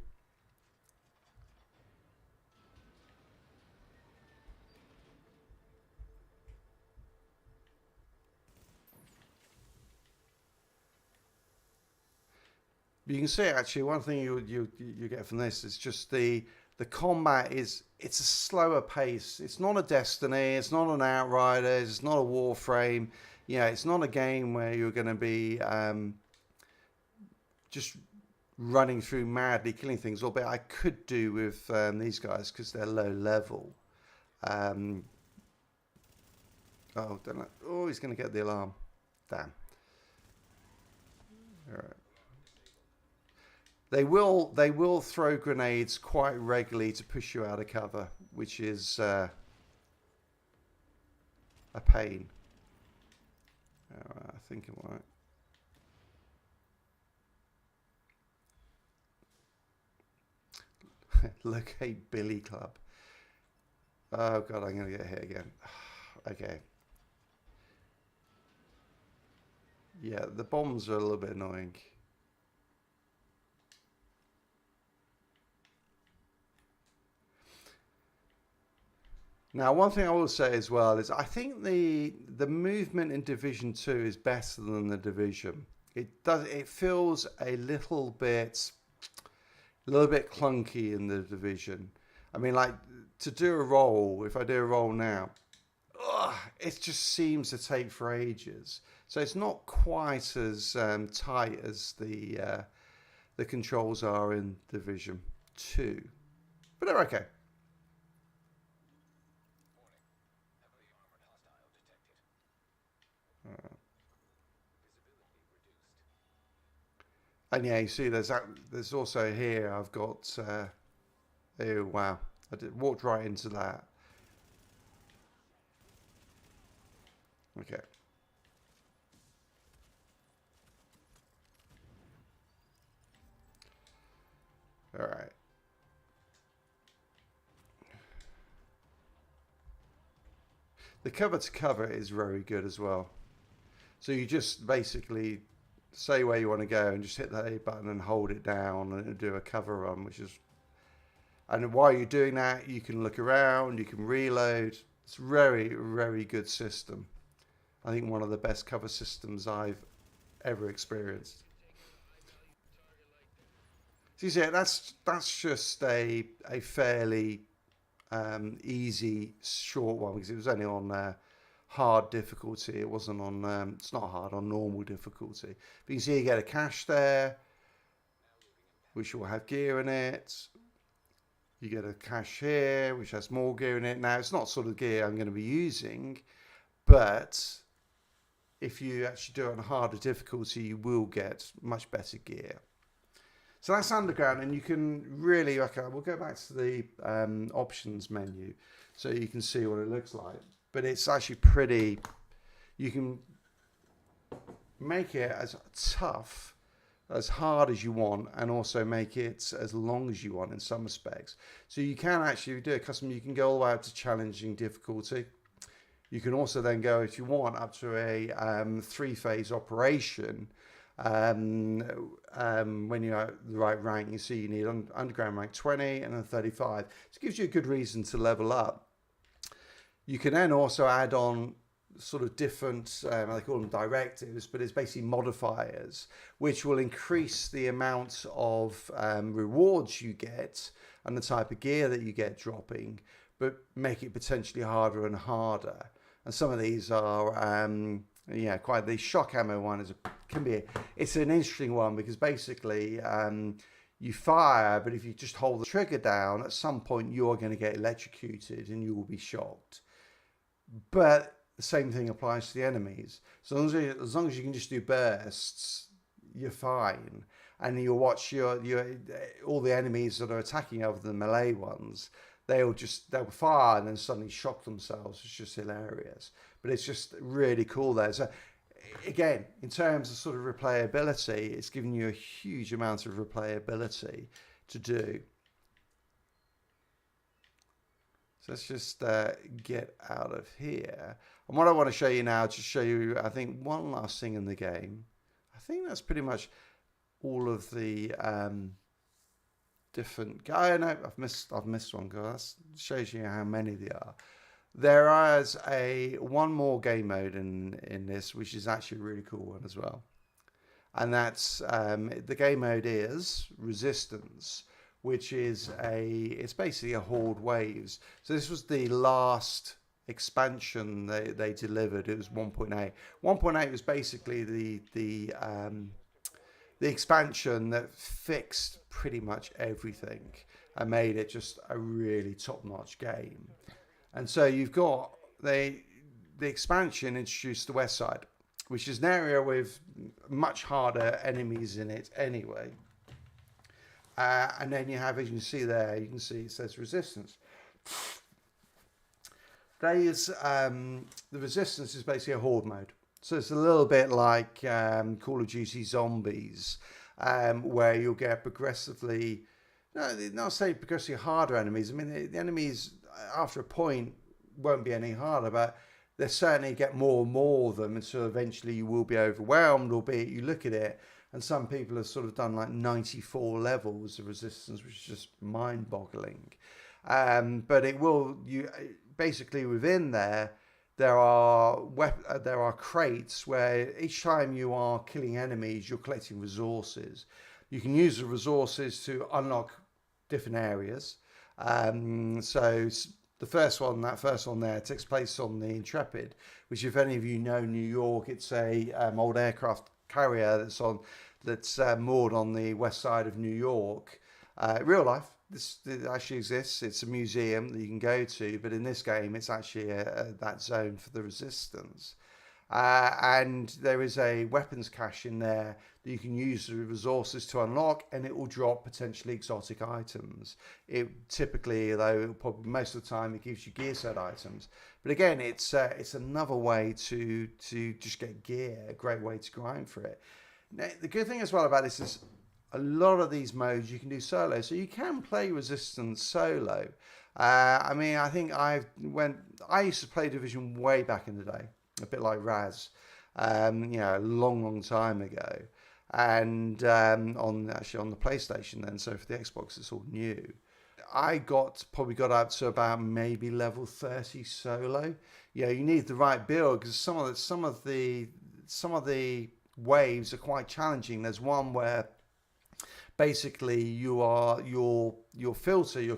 You can see actually one thing you get from this is just the combat it's a slower pace. It's not a Destiny, it's not an Outriders, it's not a Warframe. It's not a game where you're going to be just running through madly killing things. Albeit I could do with these guys because they're low level. Oh, don't I? Oh, he's going to get the alarm. Damn. All right. They will throw grenades quite regularly to push you out of cover, which is a pain. All right, I think it might. Locate Billy Club. Oh god, I'm gonna get hit again. Okay. Yeah, the bombs are a little bit annoying. Now, one thing I will say as well is I think the movement in Division 2 is better than the Division. It feels a little bit clunky in the Division. I mean, like to do a roll, if I do a roll now, it just seems to take for ages. So it's not quite as tight as the controls are in Division 2, but they're okay. And yeah, you see, there's also here. I've got. Oh wow! Walked right into that. Okay. All right. The cover to cover is very good as well. So you just basically say where you want to go and just hit that A button and hold it down and do a cover run, and while you're doing that, you can look around, you can reload. It's a very, very good system. I think one of the best cover systems I've ever experienced. So you see, that's just a fairly easy, short one because it was only on hard difficulty. It wasn't on. It's not hard on normal difficulty. But you can see you get a cache there, which will have gear in it. You get a cache here, which has more gear in it. Now, it's not sort of gear I'm going to be using, but if you actually do it on harder difficulty, you will get much better gear. So that's underground, and you can really, okay, we'll go back to the options menu so you can see what it looks like. But it's actually pretty, you can make it as tough, as hard as you want, and also make it as long as you want in some respects. So you can actually do a custom, you can go all the way up to challenging difficulty. You can also then go, if you want, up to a 3-phase operation. When you're at the right rank, you see you need underground rank 20 and then 35. So it gives you a good reason to level up. You can then also add on sort of different, they call them directives, but it's basically modifiers, which will increase the amount of rewards you get and the type of gear that you get dropping, but make it potentially harder and harder. And some of these are, quite the shock ammo one it's an interesting one because basically you fire, but if you just hold the trigger down, at some point you're going to get electrocuted and you will be shocked. But the same thing applies to the enemies. So as long as you can just do bursts, you're fine. And you'll watch all the enemies that are attacking other than melee ones, they'll fire and then suddenly shock themselves. It's just hilarious. But it's just really cool there. So again, in terms of sort of replayability, it's giving you a huge amount of replayability to do. So let's just get out of here. And what I want to show you now, to show you, I think, one last thing in the game. I think that's pretty much all of the different. Oh no, I've missed one. That shows you how many there are. There is one more game mode in this, which is actually a really cool one as well. And that's the game mode is Resistance, which is it's basically a Horde Waves. So this was the last expansion they delivered. It was 1.8. 1.8 was basically the expansion that fixed pretty much everything and made it just a really top-notch game. And so you've got the expansion introduced the West Side, which is an area with much harder enemies in it anyway. And then you have, as you can see there, you can see it says Resistance. The Resistance is basically a Horde mode. So it's a little bit like Call of Duty Zombies, where you'll get progressively, not say progressively harder enemies. I mean, the enemies after a point won't be any harder, but they certainly get more and more of them, and so eventually you will be overwhelmed, albeit you look at it, and some people have sort of done like 94 levels of Resistance, which is just mind-boggling. But it will, basically within there are crates where each time you are killing enemies, you're collecting resources. You can use the resources to unlock different areas. So the first one there takes place on the Intrepid, which, if any of you know New York, it's a old aircraft carrier that's moored on the west side of New York. Real life, this actually exists. It's a museum that you can go to, but in this game, it's actually that zone for the Resistance. And there is a weapons cache in there that you can use the resources to unlock, and it will drop potentially exotic items. It typically, though, probably most of the time, it gives you gear set items. But again, it's another way to just get gear, a great way to grind for it. Now, the good thing as well about this is a lot of these modes you can do solo, so you can play Resistance solo. I mean, I think I used to play Division way back in the day, a bit like Raz. a long time ago, and on the PlayStation then. So for the Xbox, it's all new. I probably got up to about maybe level 30 solo. Yeah, you need the right build because some of the waves are quite challenging. There's one where basically your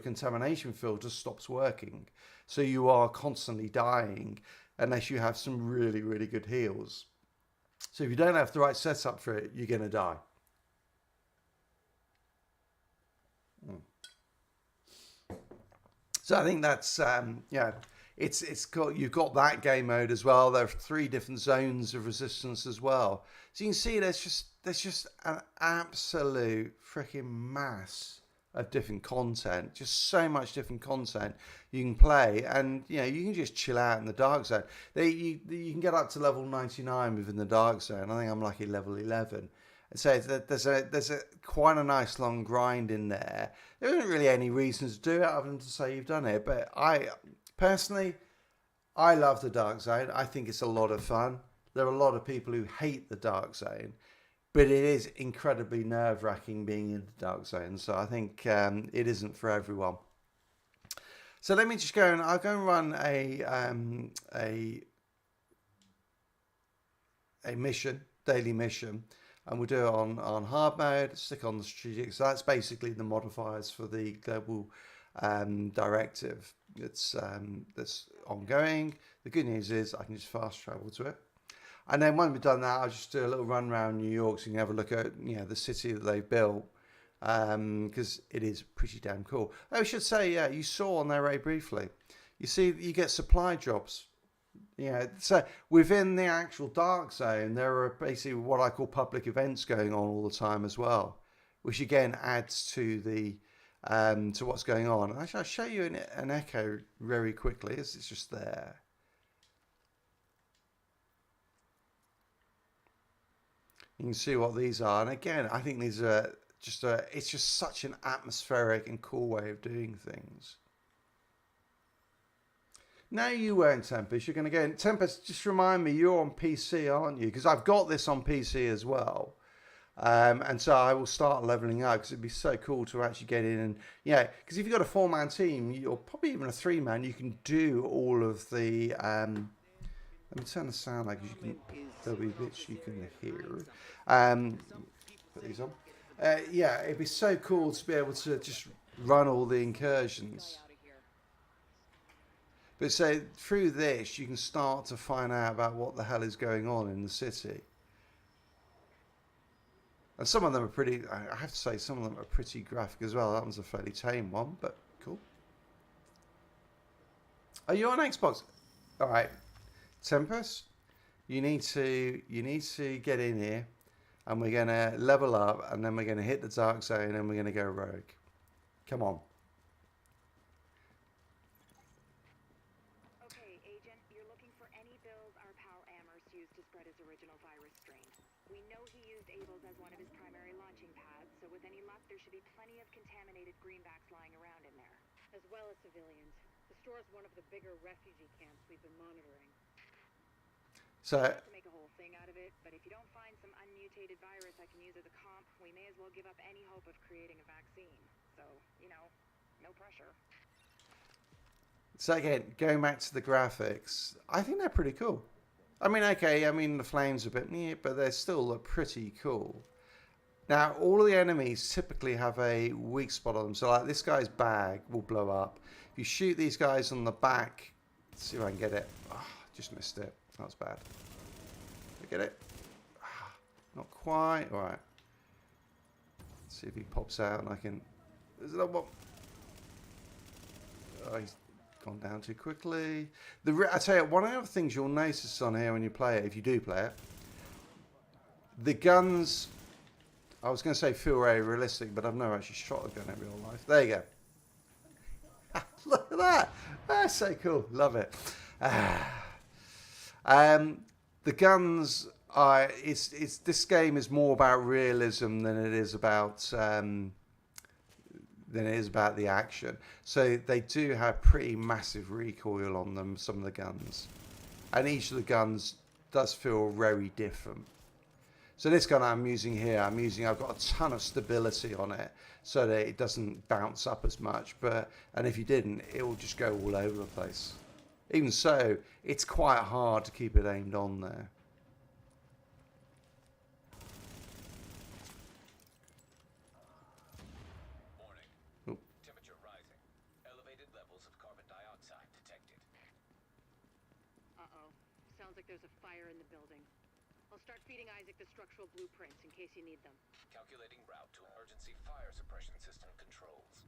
contamination filter stops working, so you are constantly dying unless you have some really good heals. So if you don't have the right setup for it, you're gonna die. So I think that's it's got you've got that game mode as well. There are 3 different zones of resistance as well. So you can see there's just an absolute freaking mass of different content. Just so much different content you can play, and you can just chill out in the dark zone. You can get up to level 99 within the dark zone. I think I'm lucky level 11. So there's a quite a nice long grind in there. There isn't really any reason to do it other than to say you've done it. But I personally, I love the dark zone. I think it's a lot of fun. There are a lot of people who hate the dark zone, but it is incredibly nerve-wracking being in the dark zone. So I think it isn't for everyone. So let me just go and I'll go and run a daily mission. And we'll do it on hard mode, stick on the strategic. So that's basically the modifiers for the global directive that's ongoing. The good news is I can just fast travel to it. And then when we've done that, I'll just do a little run around New York so you can have a look at the city that they've built, because it is pretty damn cool. I should say, you saw on there very briefly, you see you get supply drops. So within the actual dark zone, there are basically what I call public events going on all the time as well, which again adds to the to what's going on. Actually, I'll show you an echo very quickly. It's just there. You can see what these are, and again, I think these are it's just such an atmospheric and cool way of doing things. No, you weren't, Tempest. You're going to get... Tempest, just remind me, you're on PC, aren't you? Because I've got this on PC as well. And so I will start leveling up because it'd be so cool to actually get in and... because if you've got a 4-man team, or probably even a 3-man, you can do all of the... let me turn the sound like there'll be bits you can hear. Put these on. It'd be so cool to be able to just run all the incursions. But so through this, you can start to find out about what the hell is going on in the city. And some of them are pretty, I have to say, some of them are pretty graphic as well. That one's a fairly tame one, but cool. Are you on Xbox? All right. Tempest, you need to get in here, and we're going to level up, and then we're going to hit the dark zone, and we're going to go rogue. Come on. As well as civilians. The store is one of the bigger refugee camps we've been monitoring. So Not to make a whole thing out of it, but if you don't find some unmutated virus I can use as a comp, we may as well give up any hope of creating a vaccine. So, no pressure. So again, going back to the graphics, I think they're pretty cool. I mean, okay, the flames are a bit neat, but they still look pretty cool. Now, all of the enemies typically have a weak spot on them. So, like, this guy's bag will blow up. If you shoot these guys on the back, let's see if I can get it. Oh, just missed it. That's bad. Did I get it? Not quite. All right. Let's see if he pops out and I can... There's another one. Oh, he's gone down too quickly. I tell you, one of the other things you'll notice on here when you play it, if you do play it, the guns... I was going to say feel very realistic, but I've never actually shot a gun in real life. There you go. Look at that. That's so cool. Love it. The guns are... This game is more about realism than it is about the action. So they do have pretty massive recoil on them, some of the guns. And each of the guns does feel very different. So this gun I'm using here, I've got a ton of stability on it so that it doesn't bounce up as much. And if you didn't, it will just go all over the place. Even so, it's quite hard to keep it aimed on there. Warning. Oop. Temperature rising. Elevated levels of carbon dioxide detected. Uh-oh. Sounds like there's a fire in the building. I'll start feeding Isaac the structural blueprints in case you need them. Calculating route to emergency fire suppression system controls.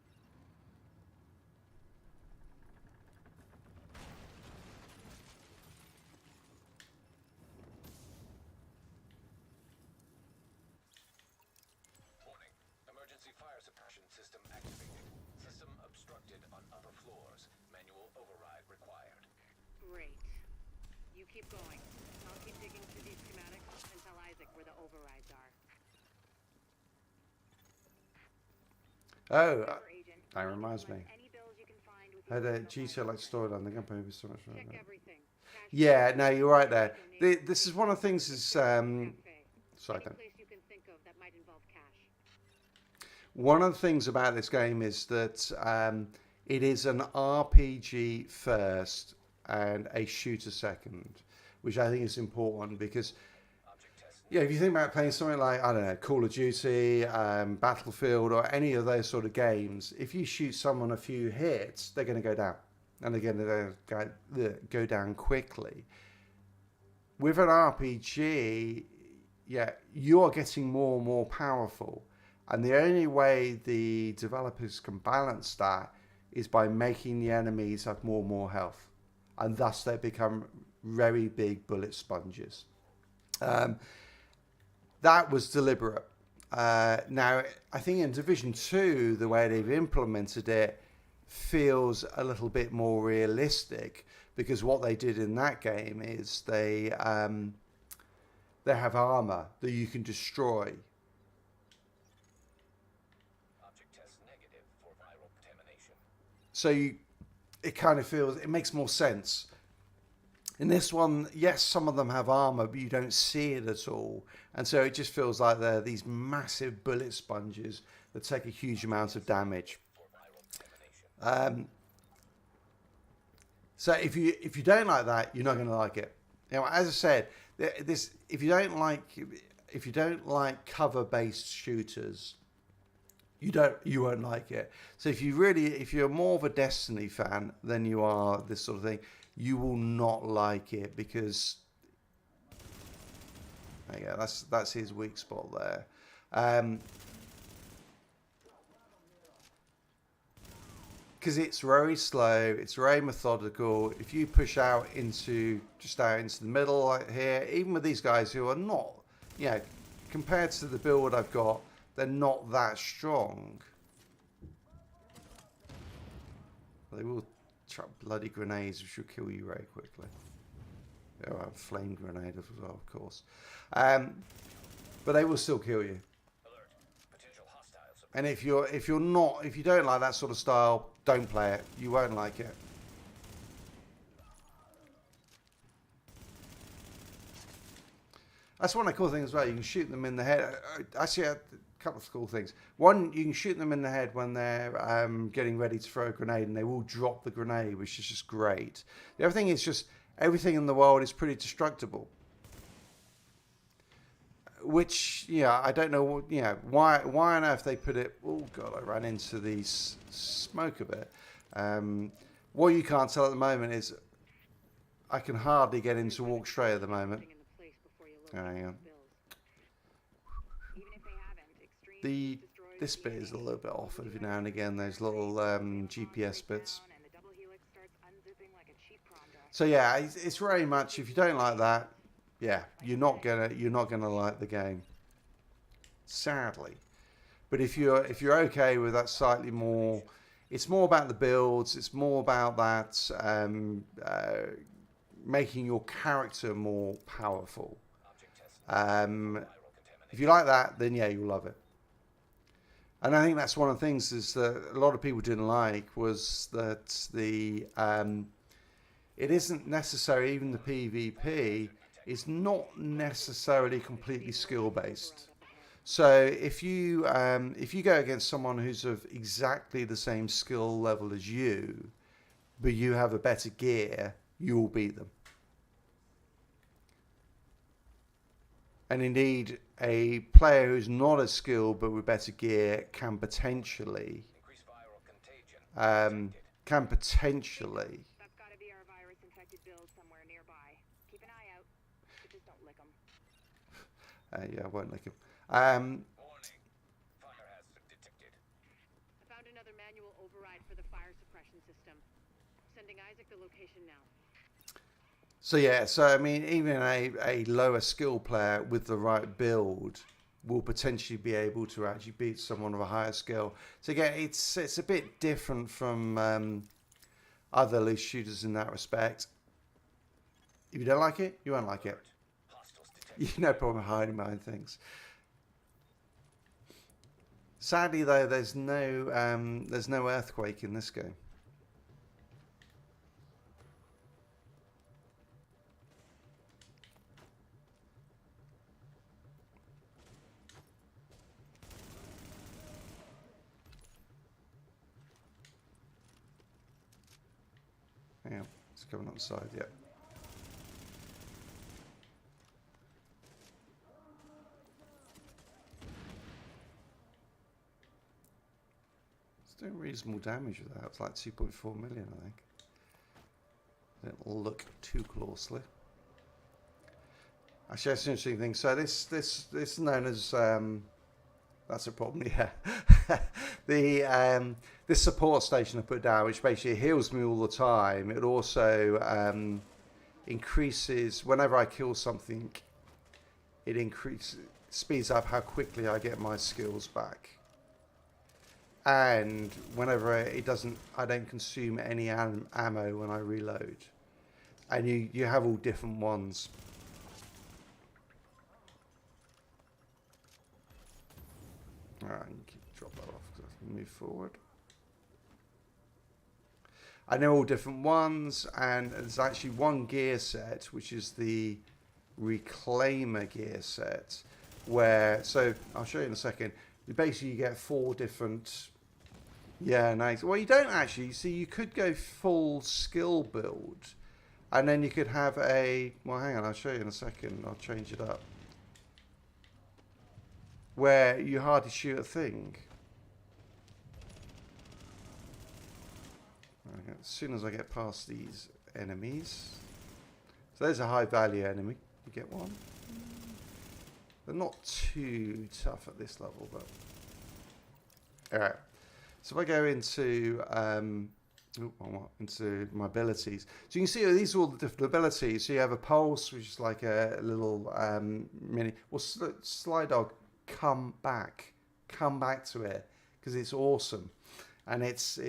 Warning. Emergency fire suppression system activated. System obstructed on upper floors. Manual override required. Great. You keep going. I'll keep digging through these schematics and tell Isaac where the overrides are. Oh, Remember, Agent, that you can reminds me. select any bills you can find with I had your a personal GTA like fingerprint. storyline. The company was so much fun. Check everything. Cash Yeah, register, no, you're right there. donation, This is one of the things is cafe. sorry, Any Dan. place you can think of that might involve cash. One of the things about this game is that it is an RPG first and a shooter second, which I think is important because, Object test. yeah, if you think about playing something like, I don't know, Call of Duty, Battlefield, or any of those sort of games, if you shoot someone a few hits, they're going to go down. And again, they're going to go down quickly. With an RPG, yeah, you are getting more and more powerful. And the only way the developers can balance that is by making the enemies have more and more health. And thus they become very big bullet sponges. That was deliberate. Now, I think in Division 2, the way they've implemented it feels a little bit more realistic, because what they did in that game is they have armor that you can destroy. Object test negative for viral contamination. So it kind of feels, it makes more sense. In this one, yes, some of them have armor, but you don't see it at all. And so it just feels like they're these massive bullet sponges that take a huge amount of damage. For viral contamination. So if you don't like that, you're not going to like it. You know, as I said, this if you don't like cover-based shooters, you won't like it. So if you're more of a Destiny fan than you are this sort of thing, you will not like it, because there you go, that's his weak spot there. Because it's very slow, it's very methodical. If you push out into the middle like here, even with these guys who are not, you know, compared to the build I've got, they're not that strong. They will chuck bloody grenades, which will kill you very quickly. There are flame grenade as well, of course. But they will still kill you. Alert. Potential hostiles. And if you don't like that sort of style, don't play it. You won't like it. That's one of the cool things as well. You can shoot them in the head. Actually, a couple of cool things. One, you can shoot them in the head when they're getting ready to throw a grenade, and they will drop the grenade, which is just great. The other thing is just everything in the world is pretty destructible. Which, yeah, I don't know, why on earth they put it. Oh god, I ran into the smoke a bit. What you can't tell at the moment is I can hardly get him to walk straight at the moment. Hang on. This bit is a little bit off every now and again. Those little GPS bits. So yeah, it's very much, if you don't like that, yeah, you're not gonna like the game, sadly. But if you're okay with that slightly more, it's more about the builds. It's more about that making your character more powerful. If you like that, then yeah, you'll love it. And I think that's one of the things is that a lot of people didn't like, was that it isn't necessary, even the PvP is not necessarily completely skill based. So if you go against someone who's of exactly the same skill level as you, but you have a better gear, you will beat them. And indeed, a player who's not as skilled but with better gear can potentially Increase viral contagion. can potentially That's gotta be our virus-infected build somewhere nearby. Keep an eye out, but just don't lick them. yeah, I won't lick him. Warning. Fire hazard detected. I found another manual override for the fire suppression system. Sending Isaac the location now. So yeah, so I mean, even a lower skill player with the right build will potentially be able to actually beat someone of a higher skill. So again, it's a bit different from other loose shooters in that respect. If you don't like it, you won't like it. Hostiles detected. You no problem hiding behind things. Sadly, though, there's no earthquake in this game. Yeah, it's coming up the side, yeah. It's doing reasonable damage with that. It's like 2.4 million, I think. Don't look too closely. Actually, that's an interesting thing. So this is known as that's a problem, yeah. This support station I put down, which basically heals me all the time. It also increases whenever I kill something. It speeds up how quickly I get my skills back. And whenever I don't consume any ammo when I reload. And you have all different ones. Alright, drop that off because I can move forward. And they're all different ones, and there's actually one gear set, which is the Reclaimer gear set, where, so I'll show you in a second, you basically get 4 different, yeah, nice. Well, you don't actually, see, you could go full skill build, and then you could have well, hang on, I'll show you in a second, I'll change it up, where you hardly shoot a thing. As soon as I get past these enemies. So there's a high value enemy. You get one. They're not too tough at this level, but... Alright. So if I go into into my abilities. So you can see these are all the different abilities. So you have a pulse, which is like a little mini... Well, Sly Dog, come back to it, because it's awesome. And there's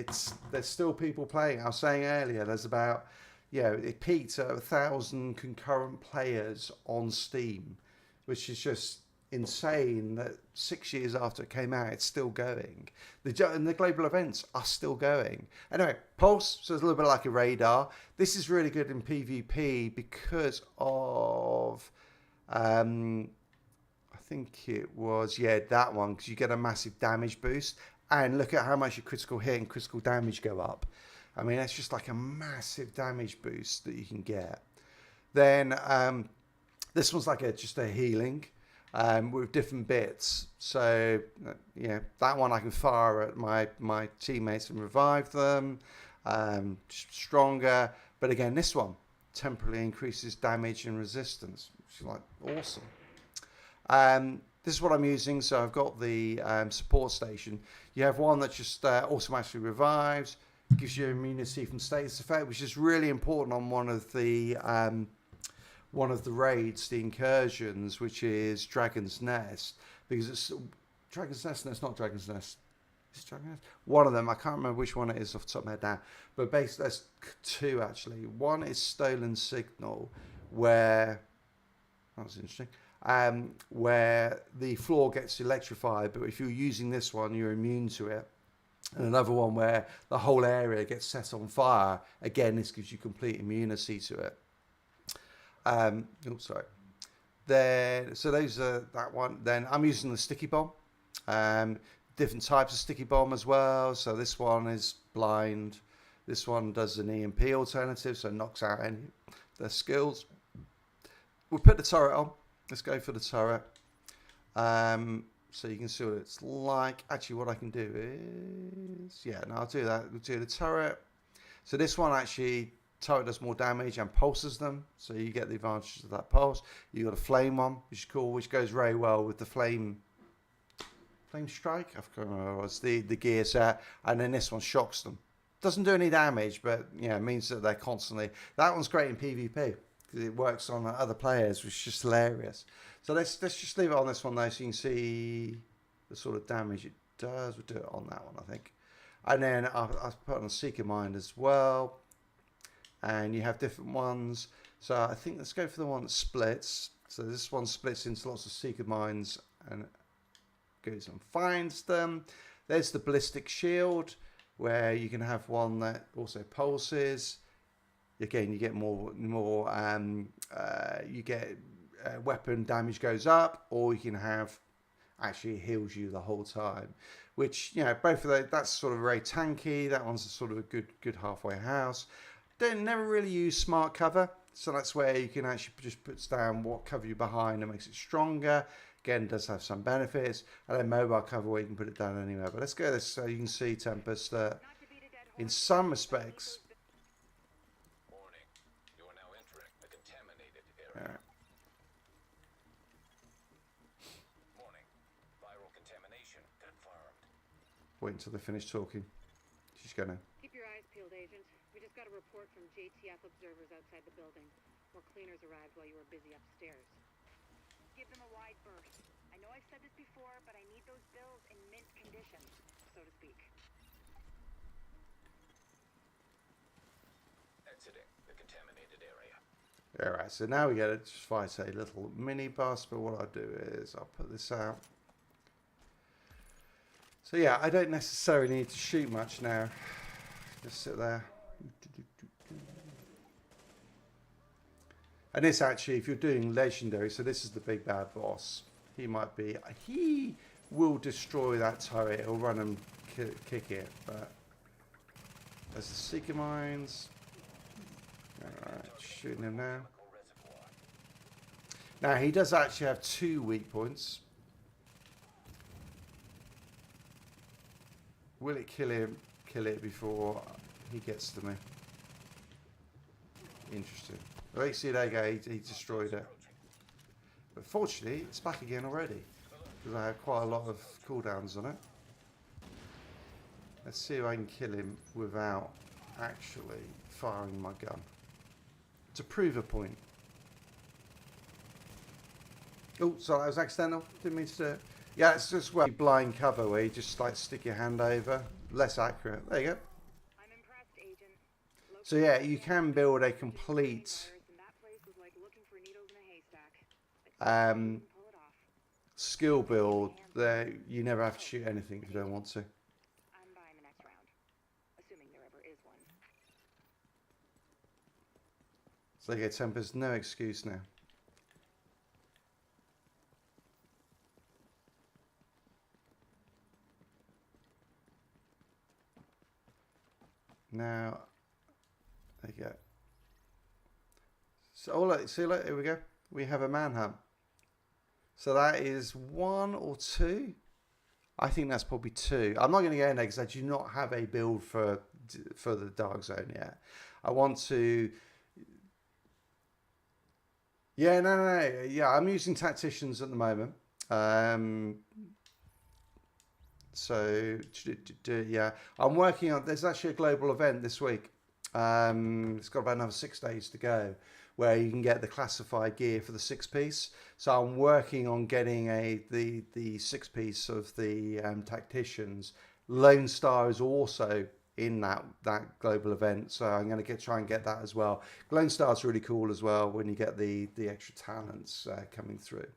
still people playing. I was saying earlier, there's about, it peaked at 1,000 concurrent players on Steam, which is just insane that 6 years after it came out, it's still going. And the global events are still going. Anyway, Pulse, so it's a little bit like a radar. This is really good in PvP because of, I think it was, that one, because you get a massive damage boost. And look at how much your critical hit and critical damage go up. I mean, that's just like a massive damage boost that you can get. Then this one's like just a healing with different bits. So, that one I can fire at my teammates and revive them. Stronger. But again, this one temporarily increases damage and resistance, which is like awesome. This is what I'm using. So I've got the support station. You have one that just automatically revives, gives you immunity from status effect, which is really important on one of the raids, the incursions, which is Dragon's Nest, because it's Dragon's Nest. No, it's not Dragon's Nest. It's Dragon's Nest. One of them. I can't remember which one it is off the top of my head now. But basically, there's 2 actually. One is Stolen Signal, where that was interesting. Where the floor gets electrified, but if you're using this one, you're immune to it. And another one where the whole area gets set on fire. Again, this gives you complete immunity to it. Sorry. Then, so those are that one. Then I'm using the sticky bomb. Different types of sticky bomb as well. So this one is blind. This one does an EMP alternative, so knocks out any their skills. We'll put the turret on. Let's go for the turret. So you can see what it's like. Actually, what I can do is, yeah, no, I'll do that. We'll do the turret. So this one actually, turret does more damage and pulses them. So you get the advantages of that pulse. You got a flame one, which is cool, which goes very well with the flame strike. I can't remember what it was, the gear set. And then this one shocks them. Doesn't do any damage, but yeah, it means that they're constantly. That one's great in PvP because it works on other players, which is just hilarious. So let's just leave it on this one though, so you can see the sort of damage it does. We'll do it on that one, I think. And then I'll put on Seeker Mind as well. And you have different ones. So I think let's go for the one that splits. So this one splits into lots of Seeker Minds and goes and finds them. There's the Ballistic Shield, where you can have one that also pulses. Again, you get more. You get weapon damage goes up, or you can have actually heals you the whole time. Which, you know, both of those, that's sort of very tanky. That one's a sort of a good halfway house. Never really use smart cover, so that's where you can actually just put down what cover you're behind and makes it stronger. Again, does have some benefits. And then mobile cover where you can put it down anywhere. But let's go this so you can see, Tempest, that in some respects. Warning. You are now entering a contaminated area. Warning. Viral contamination confirmed. Wait until they finish talking. She's gonna. Keep your eyes peeled, Agent. We just got a report from JTF observers outside the building. More cleaners arrived while you were busy upstairs. Give them a wide berth. I know I've said this before, but I need those bills in mint condition, so to speak. Exiting the contaminated area. Alright, so now we get to fight a little mini boss, but what I'll do is I'll put this out. So yeah, I don't necessarily need to shoot much now. Just sit there. And this actually, if you're doing legendary, so this is the big bad boss. He will destroy that turret. He'll run and kick it. But there's the Seeker Mines. Alright, shooting him now. Now he does actually have 2 weak points. Will it kill him? Kill it before he gets to me. Interesting. Well, you see there you go, he destroyed it. But fortunately, it's back again already. Because I have quite a lot of cooldowns on it. Let's see if I can kill him without actually firing my gun. To prove a point. Oh, sorry, that was accidental. Didn't mean to do it. Yeah, it's just well, blind cover where you just like stick your hand over. Less accurate. There you go. I'm impressed, Agent. So yeah, you can build a complete skill build there. You never have to shoot anything if you don't want to. I'm buying the next round, assuming there ever is one. So there you go, Tempest. No excuse now. Now, there you go. So, oh look, see, look, here we go. We have a manhunt. So that is 1 or 2. I think that's probably 2. I'm not going to go in there because I do not have a build for the Dark Zone yet. I want to. Yeah, no. Yeah, I'm using tacticians at the moment. So yeah, I'm working on. There's actually a global event this week. It's got about another 6 days to go, where you can get the classified gear for the 6-piece. So I'm working on getting the 6-piece of the tacticians. Lone Star is also in that global event, so I'm going to try and get that as well. Lone Star's really cool as well when you get the extra talents coming through.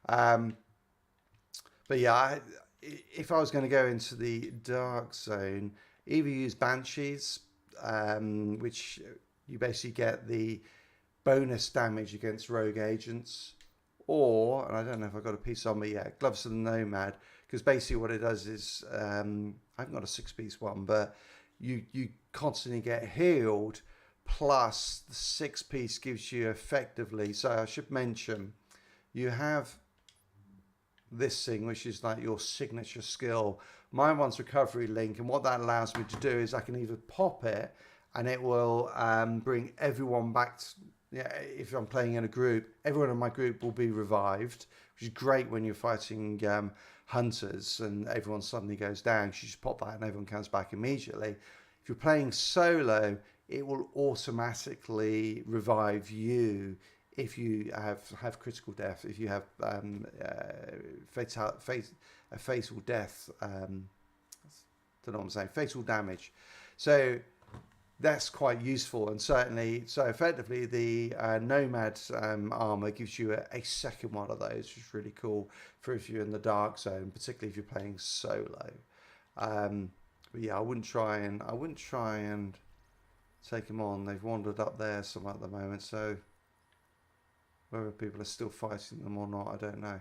But yeah, if I was going to go into the Dark Zone, either use Banshees, which you basically get the bonus damage against rogue agents, or, and I don't know if I've got a piece on me yet, Gloves of the Nomad, because basically what it does is, I haven't got a 6-piece one, but you constantly get healed, plus the 6-piece gives you effectively, so I should mention, you have this thing, which is like your signature skill. My one's Recovery Link, and what that allows me to do is I can either pop it, and it will bring everyone back to, yeah, if I'm playing in a group, everyone in my group will be revived, which is great when you're fighting hunters and everyone suddenly goes down. You just pop that and everyone comes back immediately. If you're playing solo, it will automatically revive you if you have critical death, if you have fatal death, don't know what I'm saying, fatal damage. So that's quite useful, and certainly, so effectively the Nomad armor gives you a second one of those, which is really cool for if you're in the dark zone, particularly if you're playing solo. But yeah, I wouldn't try and take them on. They've wandered up there somewhere at the moment, so whether people are still fighting them or not, I don't know.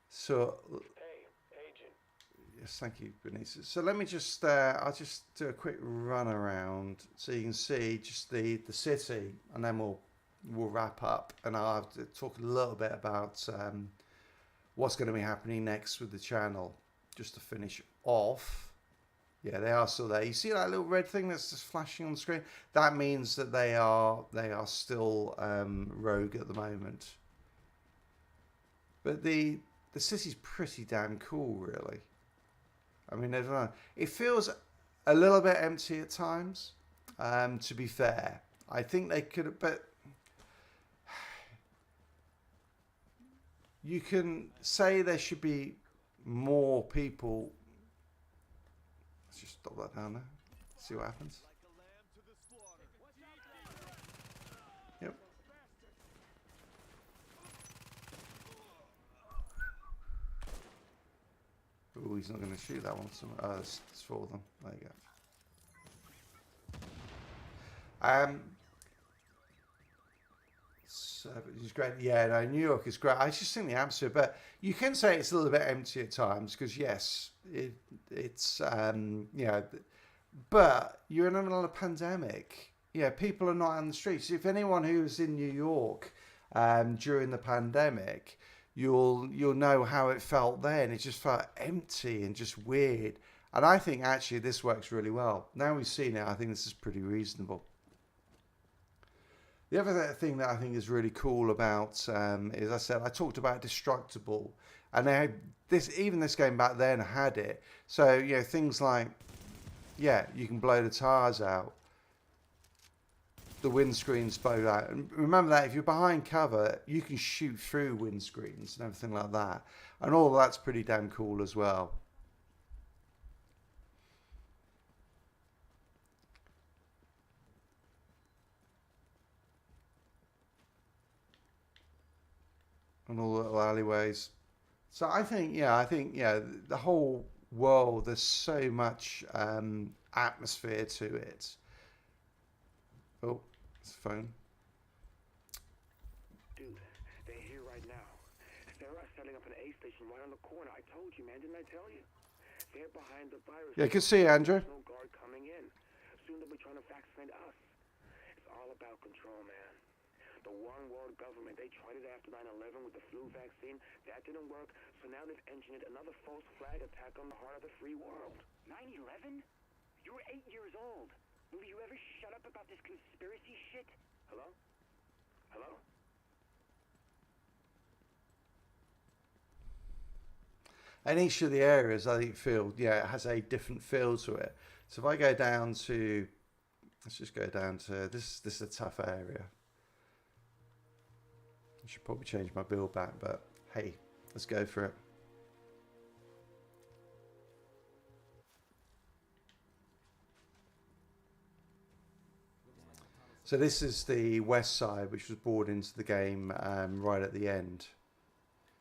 So, yes, thank you, Benicio. So let me just, I'll just do a quick run around so you can see just the city, and then we'll wrap up, and I'll have to talk a little bit about what's going to be happening next with the channel, just to finish off. Yeah, they are still there. You see that little red thing that's just flashing on the screen? That means that they are still rogue at the moment. But the city's pretty damn cool, really. I mean, I don't know. It feels a little bit empty at times, to be fair. I think they could have, but you can say there should be more people. Let's just stop that down there. See what happens. Yep. Oh, he's not going to shoot that one. Oh, it's for them. There you go. So it's great. Yeah, no, New York is great. I just think the atmosphere, but you can say it's a little bit empty at times because yes, it's you know, but you're in another pandemic. Yeah, people are not on the streets. If anyone who was in New York during the pandemic, you'll know how it felt then. It just felt empty and just weird. And I think actually this works really well. Now we've seen it, I think this is pretty reasonable. The other thing that I think is really cool about is, I said, I talked about destructible, and they had this, even this game back then had it. So, you know, things like, yeah, you can blow the tires out, the windscreens blow out. And remember that if you're behind cover, you can shoot through windscreens and everything like that. And all of that's pretty damn cool as well. And all the little alleyways. So I think, yeah, the whole world, there's so much atmosphere to it. Oh, it's a phone. Dude, they're here right now. Sarah's setting up an A station right on the corner. I told you, man. Didn't I tell you? They're behind the virus. Yeah, good to see you, Andrew. No guard coming in. Soon they'll be trying to vaccinate us. It's all about control, man. The one world government, they tried it after 9/11 with the flu vaccine. That didn't work, so now they've engineered another false flag attack on the heart of the free world. 9/11? You were 8 years old. Will you ever shut up about this conspiracy shit? Hello? Hello? And each of the areas, I think, it has a different feel to it. So if I go down to, let's just go down to, this is a tough area. I should probably change my build back, but hey, let's go for it. So this is the west side, which was brought into the game right at the end.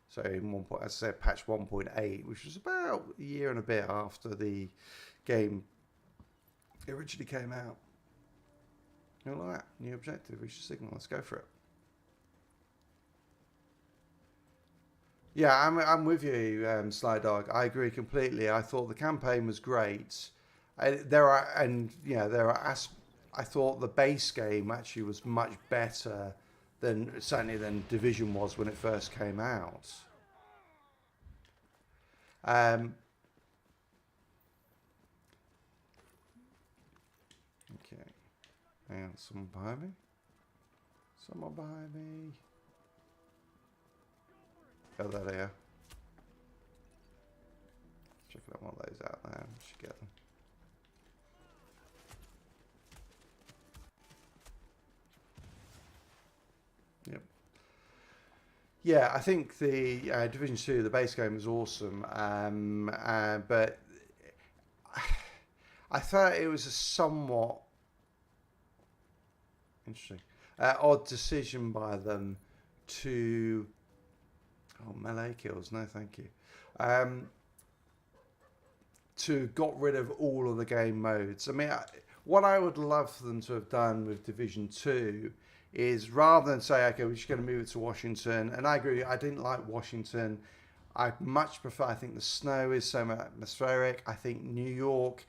So in as I said, patch 1.8, which was about a year and a bit after the game originally came out. Look at that. New objective. Reach the signal. Let's go for it. Yeah, I'm with you, Sly Dog. I agree completely. I thought the campaign was great. I thought the base game actually was much better certainly than Division was when it first came out. Okay. Hang on, someone behind me? Someone behind me? Oh, there they are. Check that one of those out there. Should get them. Yep. Yeah, I think the Division 2, the base game was awesome, but I thought it was a somewhat interesting, odd decision by them to... Oh, melee kills, no thank you. To got rid of all of the game modes. I mean, what I would love for them to have done with Division 2 is rather than say, okay, we're just going to move it to Washington, and I agree, I didn't like Washington. I much prefer, I think the snow is so atmospheric. I think New York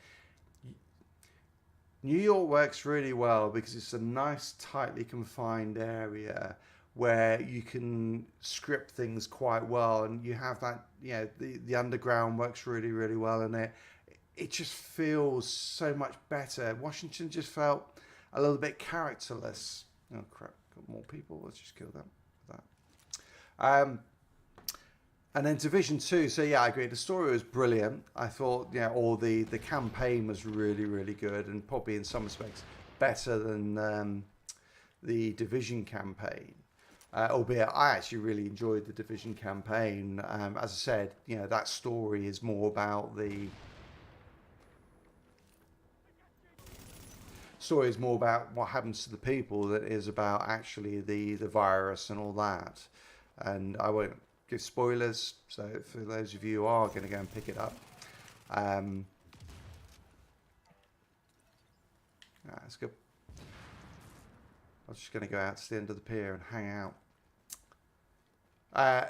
works really well because it's a nice, tightly confined area where you can script things quite well, and you have that, the underground works really, really well in it. It just feels so much better. Washington just felt a little bit characterless. Oh crap, got more people, let's just kill them with that. And then Division 2, so yeah, I agree, the story was brilliant. I thought, or the campaign was really, really good, and probably in some respects better than the Division campaign. Albeit I actually really enjoyed the Division campaign. As I said, that story is more about what happens to the people than it is about actually the virus and all that. And I won't give spoilers, so for those of you who are going to go and pick it up, that's good. I was just going to go out to the end of the pier and hang out.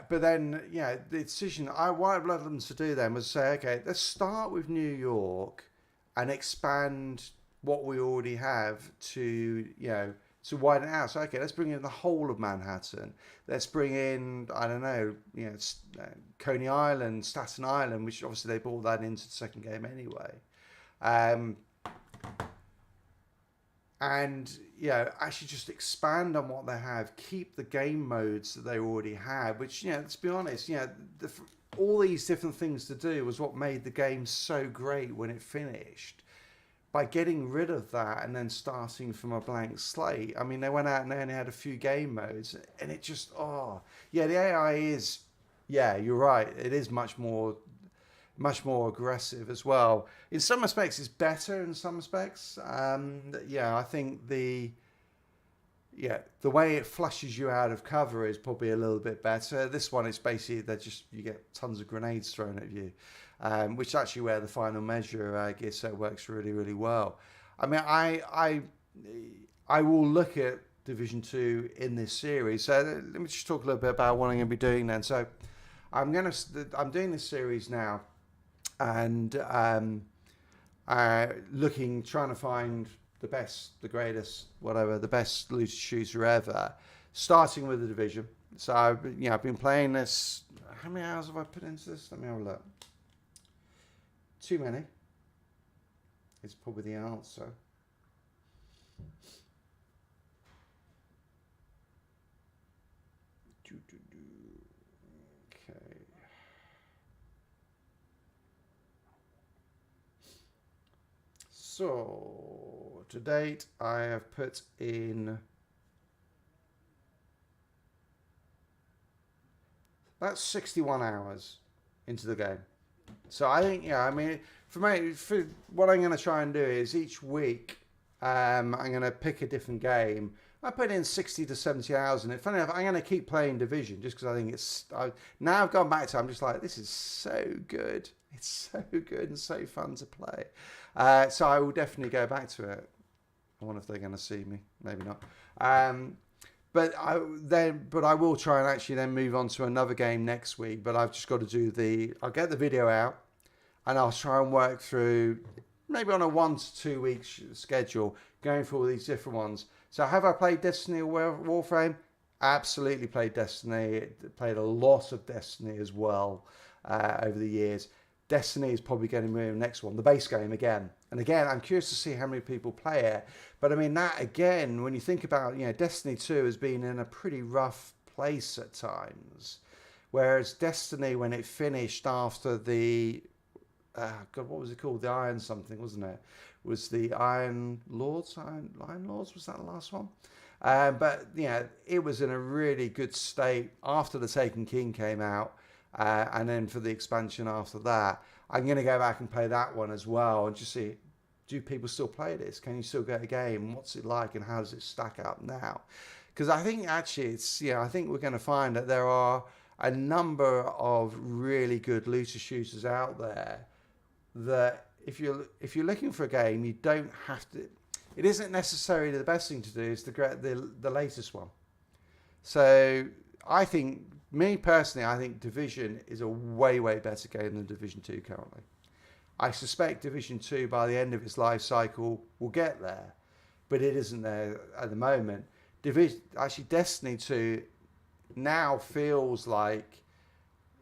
But then, the decision what I'd love them to do then was say, okay, let's start with New York and expand what we already have to widen it out. So, okay, let's bring in the whole of Manhattan. Let's bring in, I don't know, Coney Island, Staten Island, which obviously they brought that into the second game anyway. And actually just expand on what they have, keep the game modes that they already have, which, let's be honest, all these different things to do was what made the game so great when it finished. By getting rid of that and then starting from a blank slate, I mean, they went out and they only had a few game modes, and it just, the AI is, you're right, it is much more aggressive as well. In some respects, it's better. In some respects, I think the way it flushes you out of cover is probably a little bit better. This one is basically you get tons of grenades thrown at you, which is actually where the final measure gear set works really, really well. I mean, I will look at Division 2 in this series. So let me just talk a little bit about what I'm going to be doing then. So I'm doing this series now. And trying to find the best, the greatest, whatever, the best looter shooter ever, starting with the Division. So I've been playing this. How many hours have I put into this? Let me have a look. Too many. It's probably the answer. Okay. So, to date, I have put in about 61 hours into the game. So I think, for what I'm going to try and do is each week, I'm going to pick a different game. I put in 60 to 70 hours in it. Funny enough, I'm going to keep playing Division just because I think now I've gone back to it, I'm just like, this is so good. It's so good and so fun to play. So I will definitely go back to it. wonder if they're going to see me. Maybe not. But I will try and actually then move on to another game next week. But I've just got to do I'll get the video out, and I'll try and work through maybe on a 1 to 2 week schedule, going through all these different ones. So have I played Destiny or Warframe? Absolutely played Destiny. Played a lot of Destiny as well over the years. Destiny is probably going to be the next one, the base game again. And again, I'm curious to see how many people play it. But I mean, that again, when you think about, Destiny 2 has been in a pretty rough place at times. Whereas Destiny, when it finished after the, God, what was it called? The Iron something, wasn't it? Was the Iron Lords? Iron Lords, was that the last one? But, it was in a really good state after The Taken King came out. And then for the expansion after that, I'm going to go back and play that one as well and just see, do people still play this? Can you still get a game? What's it like and how does it stack up now? Because I think actually I think we're going to find that there are a number of really good looter shooters out there that if you're looking for a game, you don't have to. It isn't necessarily the best thing to do is to get the latest one. So I think, me personally, I think Division is a way, way better game than Division 2 currently. I suspect Division 2 by the end of its life cycle will get there, but it isn't there at the moment. Destiny 2 now feels like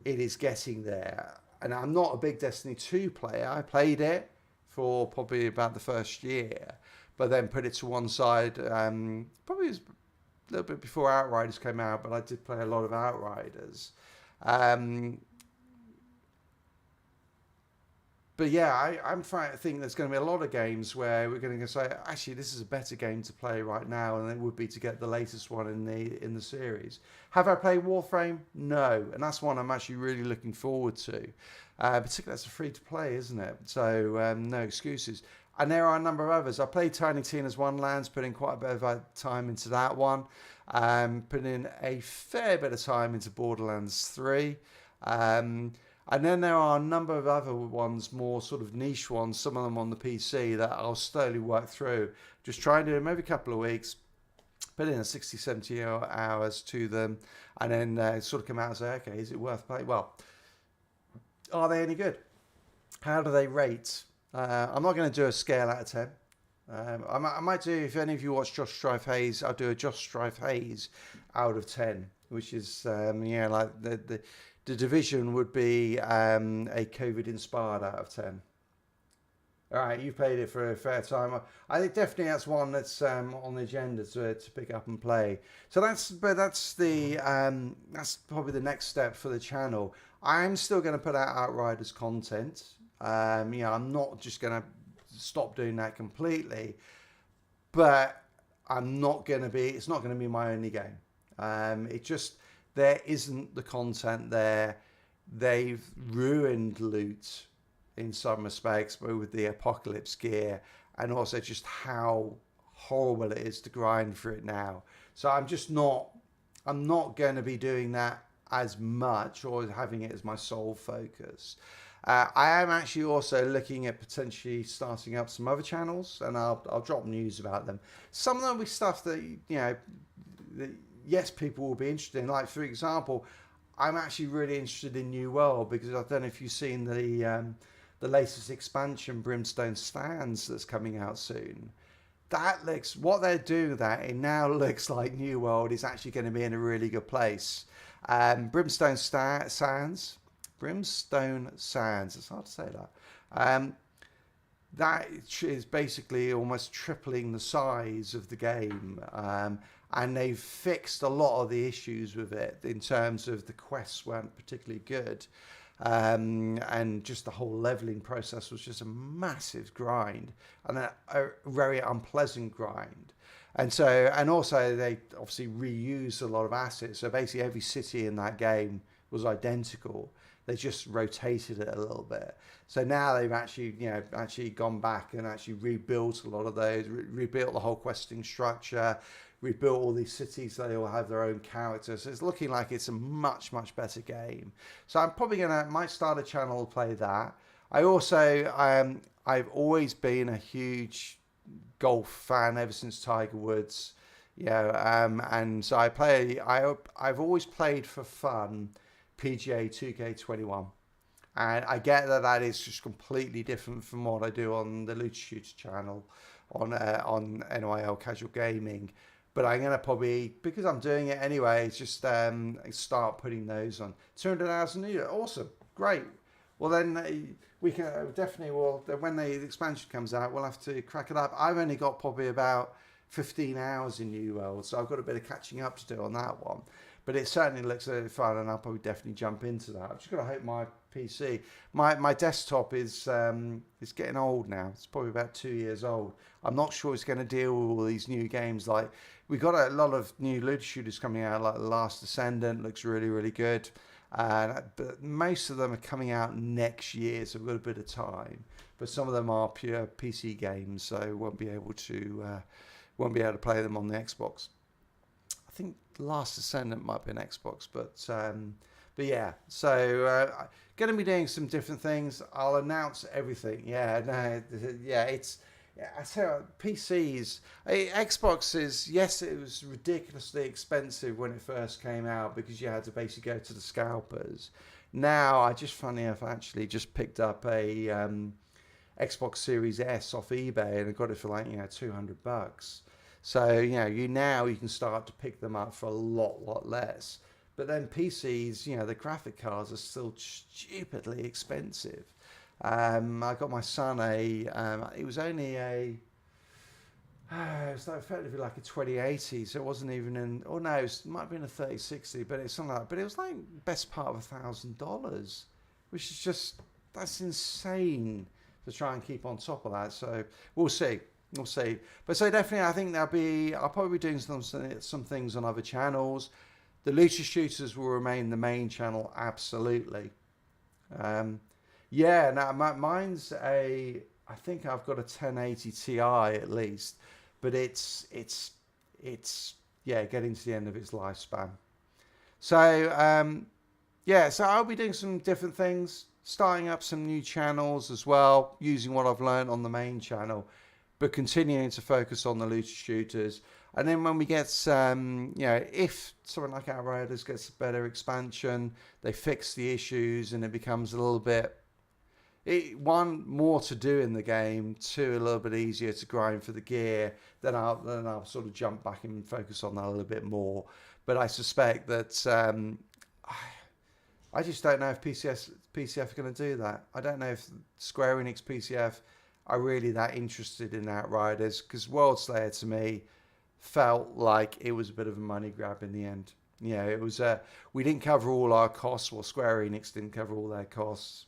it is getting there. And I'm not a big Destiny 2 player. I played it for probably about the first year, but then put it to one side. Probably was a little bit before Outriders came out, but I did play a lot of Outriders. But yeah, I'm trying to think there's going to be a lot of games where we're going to say, actually, this is a better game to play right now than it would be to get the latest one in the series. Have I played Warframe? No, and that's one I'm actually really looking forward to. Particularly as a free to play, isn't it? So no excuses. And there are a number of others. I played Tiny Tina's Wonderlands, put in quite a bit of time into that one. Put in a fair bit of time into Borderlands 3. And then there are a number of other ones, more sort of niche ones, some of them on the PC that I'll slowly work through. Just try and do them every couple of weeks, put in a 60, 70 hours to them, and then sort of come out and say, okay, is it worth playing? Well, are they any good? How do they rate? I'm not going to do a scale out of 10. I might do, if any of you watch Josh Strife Hayes, I'll do a Josh Strife Hayes out of 10, which is, like the Division would be a COVID-inspired out of 10. All right, you've played it for a fair time. I think definitely that's one that's on the agenda to pick up and play. So that's probably the next step for the channel. I'm still going to put out Outriders content. I'm not just going to stop doing that completely, but I'm not going to be. It's not going to be my only game. There isn't the content there. They've ruined loot in some respects, but with the apocalypse gear, and also just how horrible it is to grind for it now. So I'm not going to be doing that as much or having it as my sole focus. I am actually also looking at potentially starting up some other channels, and I'll drop news about them. Some of them will be stuff that, yes, people will be interested in. Like, for example, I'm actually really interested in New World because I don't know if you've seen the latest expansion, Brimstone Stands, that's coming out soon. That looks, what they're doing with that, it now looks like New World is actually going to be in a really good place. Brimstone Sands, it's hard to say that. That is basically almost tripling the size of the game. And they've fixed a lot of the issues with it in terms of the quests weren't particularly good. And just the whole leveling process was just a massive grind and a very unpleasant grind. And also they obviously reused a lot of assets. So basically every city in that game was identical. They just rotated it a little bit. So now they've actually gone back and actually rebuilt a lot of those, rebuilt the whole questing structure, rebuilt all these cities so they all have their own characters. So it's looking like it's a much, much better game. So I'm probably might start a channel to play that. I also, I've always been a huge golf fan ever since Tiger Woods. And so I've always played for fun PGA 2K21. And I get that is just completely different from what I do on the Lucha Shooter channel on NYL Casual Gaming. But I'm going to probably, because I'm doing it anyway, just start putting those on. 200 hours a year. Awesome. Great. Well, then we can definitely, when the expansion comes out, we'll have to crack it up. I've only got probably about 15 hours in New World, so I've got a bit of catching up to do on that one. But it certainly looks fun, and I'll probably definitely jump into that. I've just got to hope my PC, my desktop is getting old now. It's probably about 2 years old. I'm not sure it's going to deal with all these new games. Like, we got a lot of new Lucha shooters coming out, like The Last Descendant looks really, really good. But most of them are coming out next year, so we've got a bit of time. But some of them are pure PC games, so won't be able to play them on the Xbox. I think Last Descendant might be an Xbox, but yeah. So going to be doing some different things. I'll announce everything. I tell you, PCs, Xboxes. Yes, it was ridiculously expensive when it first came out because you had to basically go to the scalpers. Now, I just funny enough actually just picked up a Xbox Series S off eBay and I got it for like $200. So you can start to pick them up for a lot less. But then PCs, the graphic cards are still stupidly expensive. I got my son it was only it was effectively like a 2080, so it wasn't even it might have been a 3060, but it's something like that. But it was like best part of $1,000, which is that's insane to try and keep on top of that. So we'll see. But so definitely, I think I'll probably be doing some things on other channels. The Lucha Shooters will remain the main channel, absolutely. Now mine's I think I've got a 1080 Ti at least, but it's getting to the end of its lifespan. So so I'll be doing some different things, starting up some new channels as well, using what I've learned on the main channel, but continuing to focus on the Lucha Shooters. And then when we get if something like Outriders gets a better expansion, they fix the issues and it becomes a little bit, one, more to do in the game, two, a little bit easier to grind for the gear, then I'll sort of jump back and focus on that a little bit more. But I suspect that I just don't know if PCF are going to do that. I don't know if Square Enix PCF are really that interested in Outriders, because World Slayer to me felt like it was a bit of a money grab in the end. It was we didn't cover all our costs. Well, Square Enix didn't cover all their costs.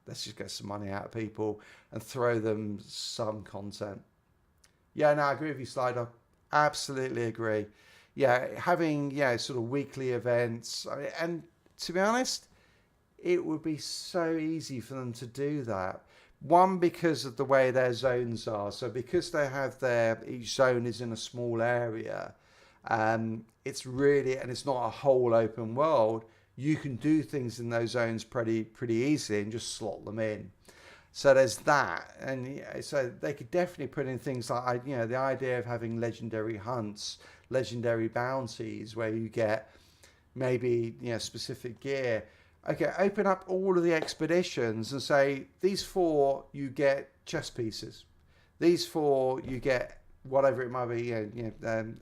Let's just get some money out of people and throw them some content. I agree with you, Slider. Absolutely agree. Having sort of weekly events, and to be honest, it would be so easy for them to do that. One, because of the way their zones are. So because they have each zone is in a small area, it's really, and it's not a whole open world, you can do things in those zones pretty easily and just slot them in. So there's that. And so they could definitely put in things like, the idea of having legendary hunts, legendary bounties, where you get maybe, specific gear. Okay, open up all of the expeditions and say, these 4 you get chest pieces. These 4 you get whatever it might be,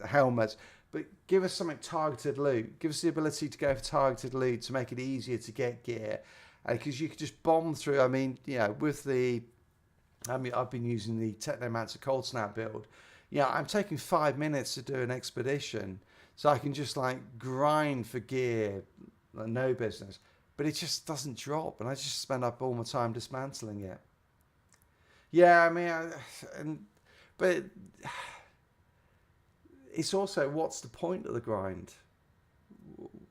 helmets. But give us something targeted loot. Give us the ability to go for targeted loot to make it easier to get gear. Because you could just bomb through. I've been using the Technomancer Cold Snap build. I'm taking 5 minutes to do an expedition. So I can just grind for gear, like no business. But it just doesn't drop, and I just spend up all my time dismantling it. But it's also, what's the point of the grind?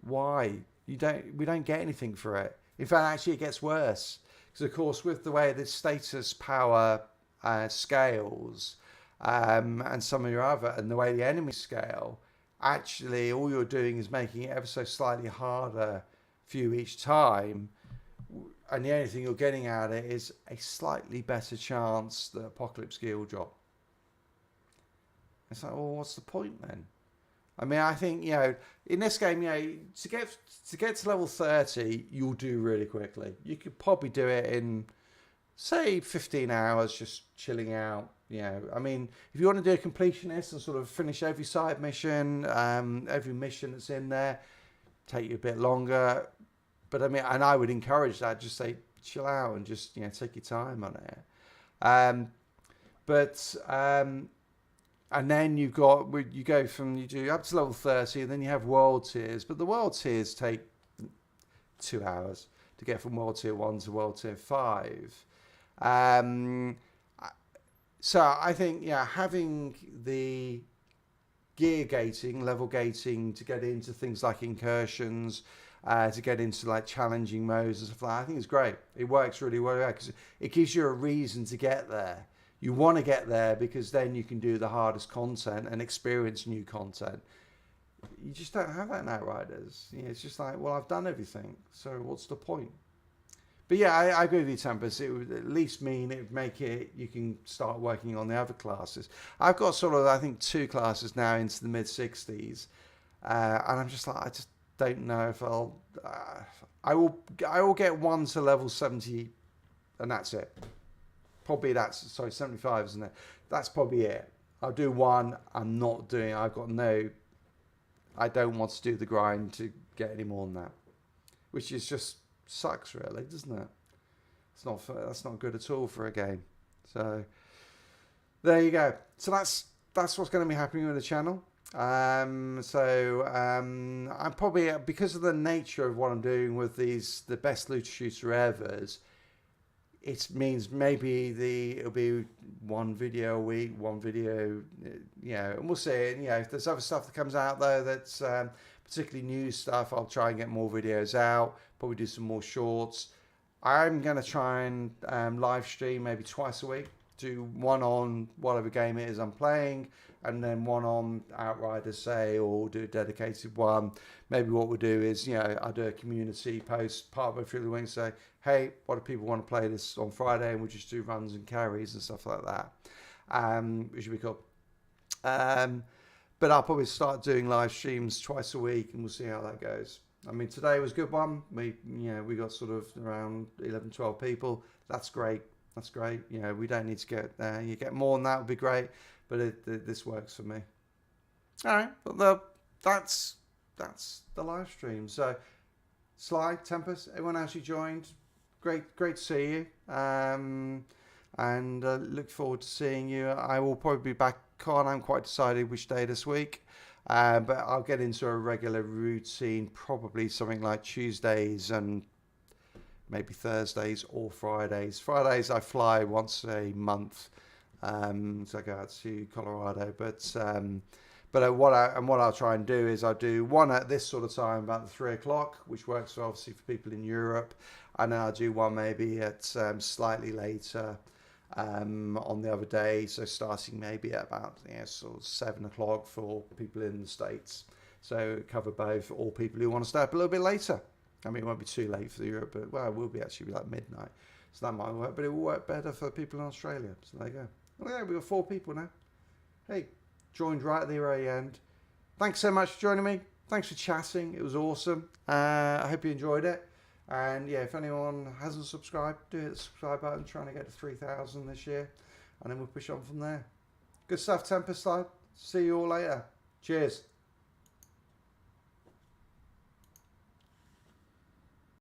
Why? We don't get anything for it. In fact, actually, it gets worse because, of course, with the way the status power scales and some of your other, and the way the enemies scale, actually, all you're doing is making it ever so slightly harder for you each time, and the only thing you're getting out of it is a slightly better chance that Apocalypse gear will drop. It's like, well, what's the point then? I mean, I think, you know, in this game, you know, to get to level 30, you'll do really quickly. You could probably do it in, say, 15 hours, just chilling out. You know, I mean, if you want to do a completionist and sort of finish every side mission, every mission that's in there, take you a bit longer. But I mean, and I would encourage that. Just say, chill out and just, you know, take your time on it. And then you go from, you do up to level 30, and then you have world tiers. But the world tiers take 2 hours to get from world tier 1 to world tier 5. So I think, yeah, having the gear gating, level gating to get into things like incursions, to get into like challenging modes and stuff like that, I think it's great. It works really well because it gives you a reason to get there. You want to get there because then you can do the hardest content and experience new content. You just don't have that in Outriders. You know, it's just like, well, I've done everything, so what's the point? But yeah, I agree with you, Tempest. It would at least mean it would make it, you can start working on the other classes. I've got sort of, I think, 2 classes now into the mid-60s. And I'm just like, I just don't know if I will get 1 to level 70, and that's it. Probably 75, isn't it? That's probably it. I'll do 1. I'm not doing, I don't want to do the grind to get any more than that. Which is just sucks, really, doesn't it? It's not fair. That's not good at all for a game. So there you go. So that's what's going to be happening with the channel. I'm probably, because of the nature of what I'm doing with the best looter shooter ever's, it means maybe it'll be 1 video a week, 1 video, you know, and we'll see. And, you know, if there's other stuff that comes out though that's particularly news stuff, I'll try and get more videos out, probably do some more shorts. I'm going to try and live stream maybe twice a week, do 1 on whatever game it is I'm playing, and then 1 on Outriders, say, or do a dedicated one. Maybe what we'll do is, you know, I'll do a community post partway through the week and say, hey, what do people want to play this on Friday? And we'll just do runs and carries and stuff like that, which would be cool. But I'll probably start doing live streams twice a week, and we'll see how that goes. I mean, today was a good one. We got sort of around 11, 12 people. That's great. That's great. You know, we don't need to get there. You get more than that would be great, but this works for me. All right, well, that's the live stream. So, Sly, Tempest, everyone else who joined, great to see you. And look forward to seeing you. I will probably be back on. I'm quite decided which day this week. But I'll get into a regular routine, probably something like Tuesdays and maybe Thursdays or Fridays. Fridays I fly once a month, so I go out to Colorado. But what I'll try and do is I'll do 1 at this sort of time, about 3 o'clock, which works obviously for people in Europe, and then I'll do 1 maybe at slightly later on the other day, so starting maybe at about sort of 7 o'clock for people in the States. So cover both, or people who want to stay up a little bit later. I mean, it won't be too late for Europe, but well, it will be actually like midnight, so that might work. But it will work better for people in Australia. So there you go. Well, yeah, we've got 4 people now. Hey, joined right at the very end. Thanks so much for joining me. Thanks for chatting. It was awesome. I hope you enjoyed it. And yeah, if anyone hasn't subscribed, do hit the subscribe button. Trying to get to 3,000 this year, and then we'll push on from there. Good stuff, Tempest Slide. See you all later. Cheers.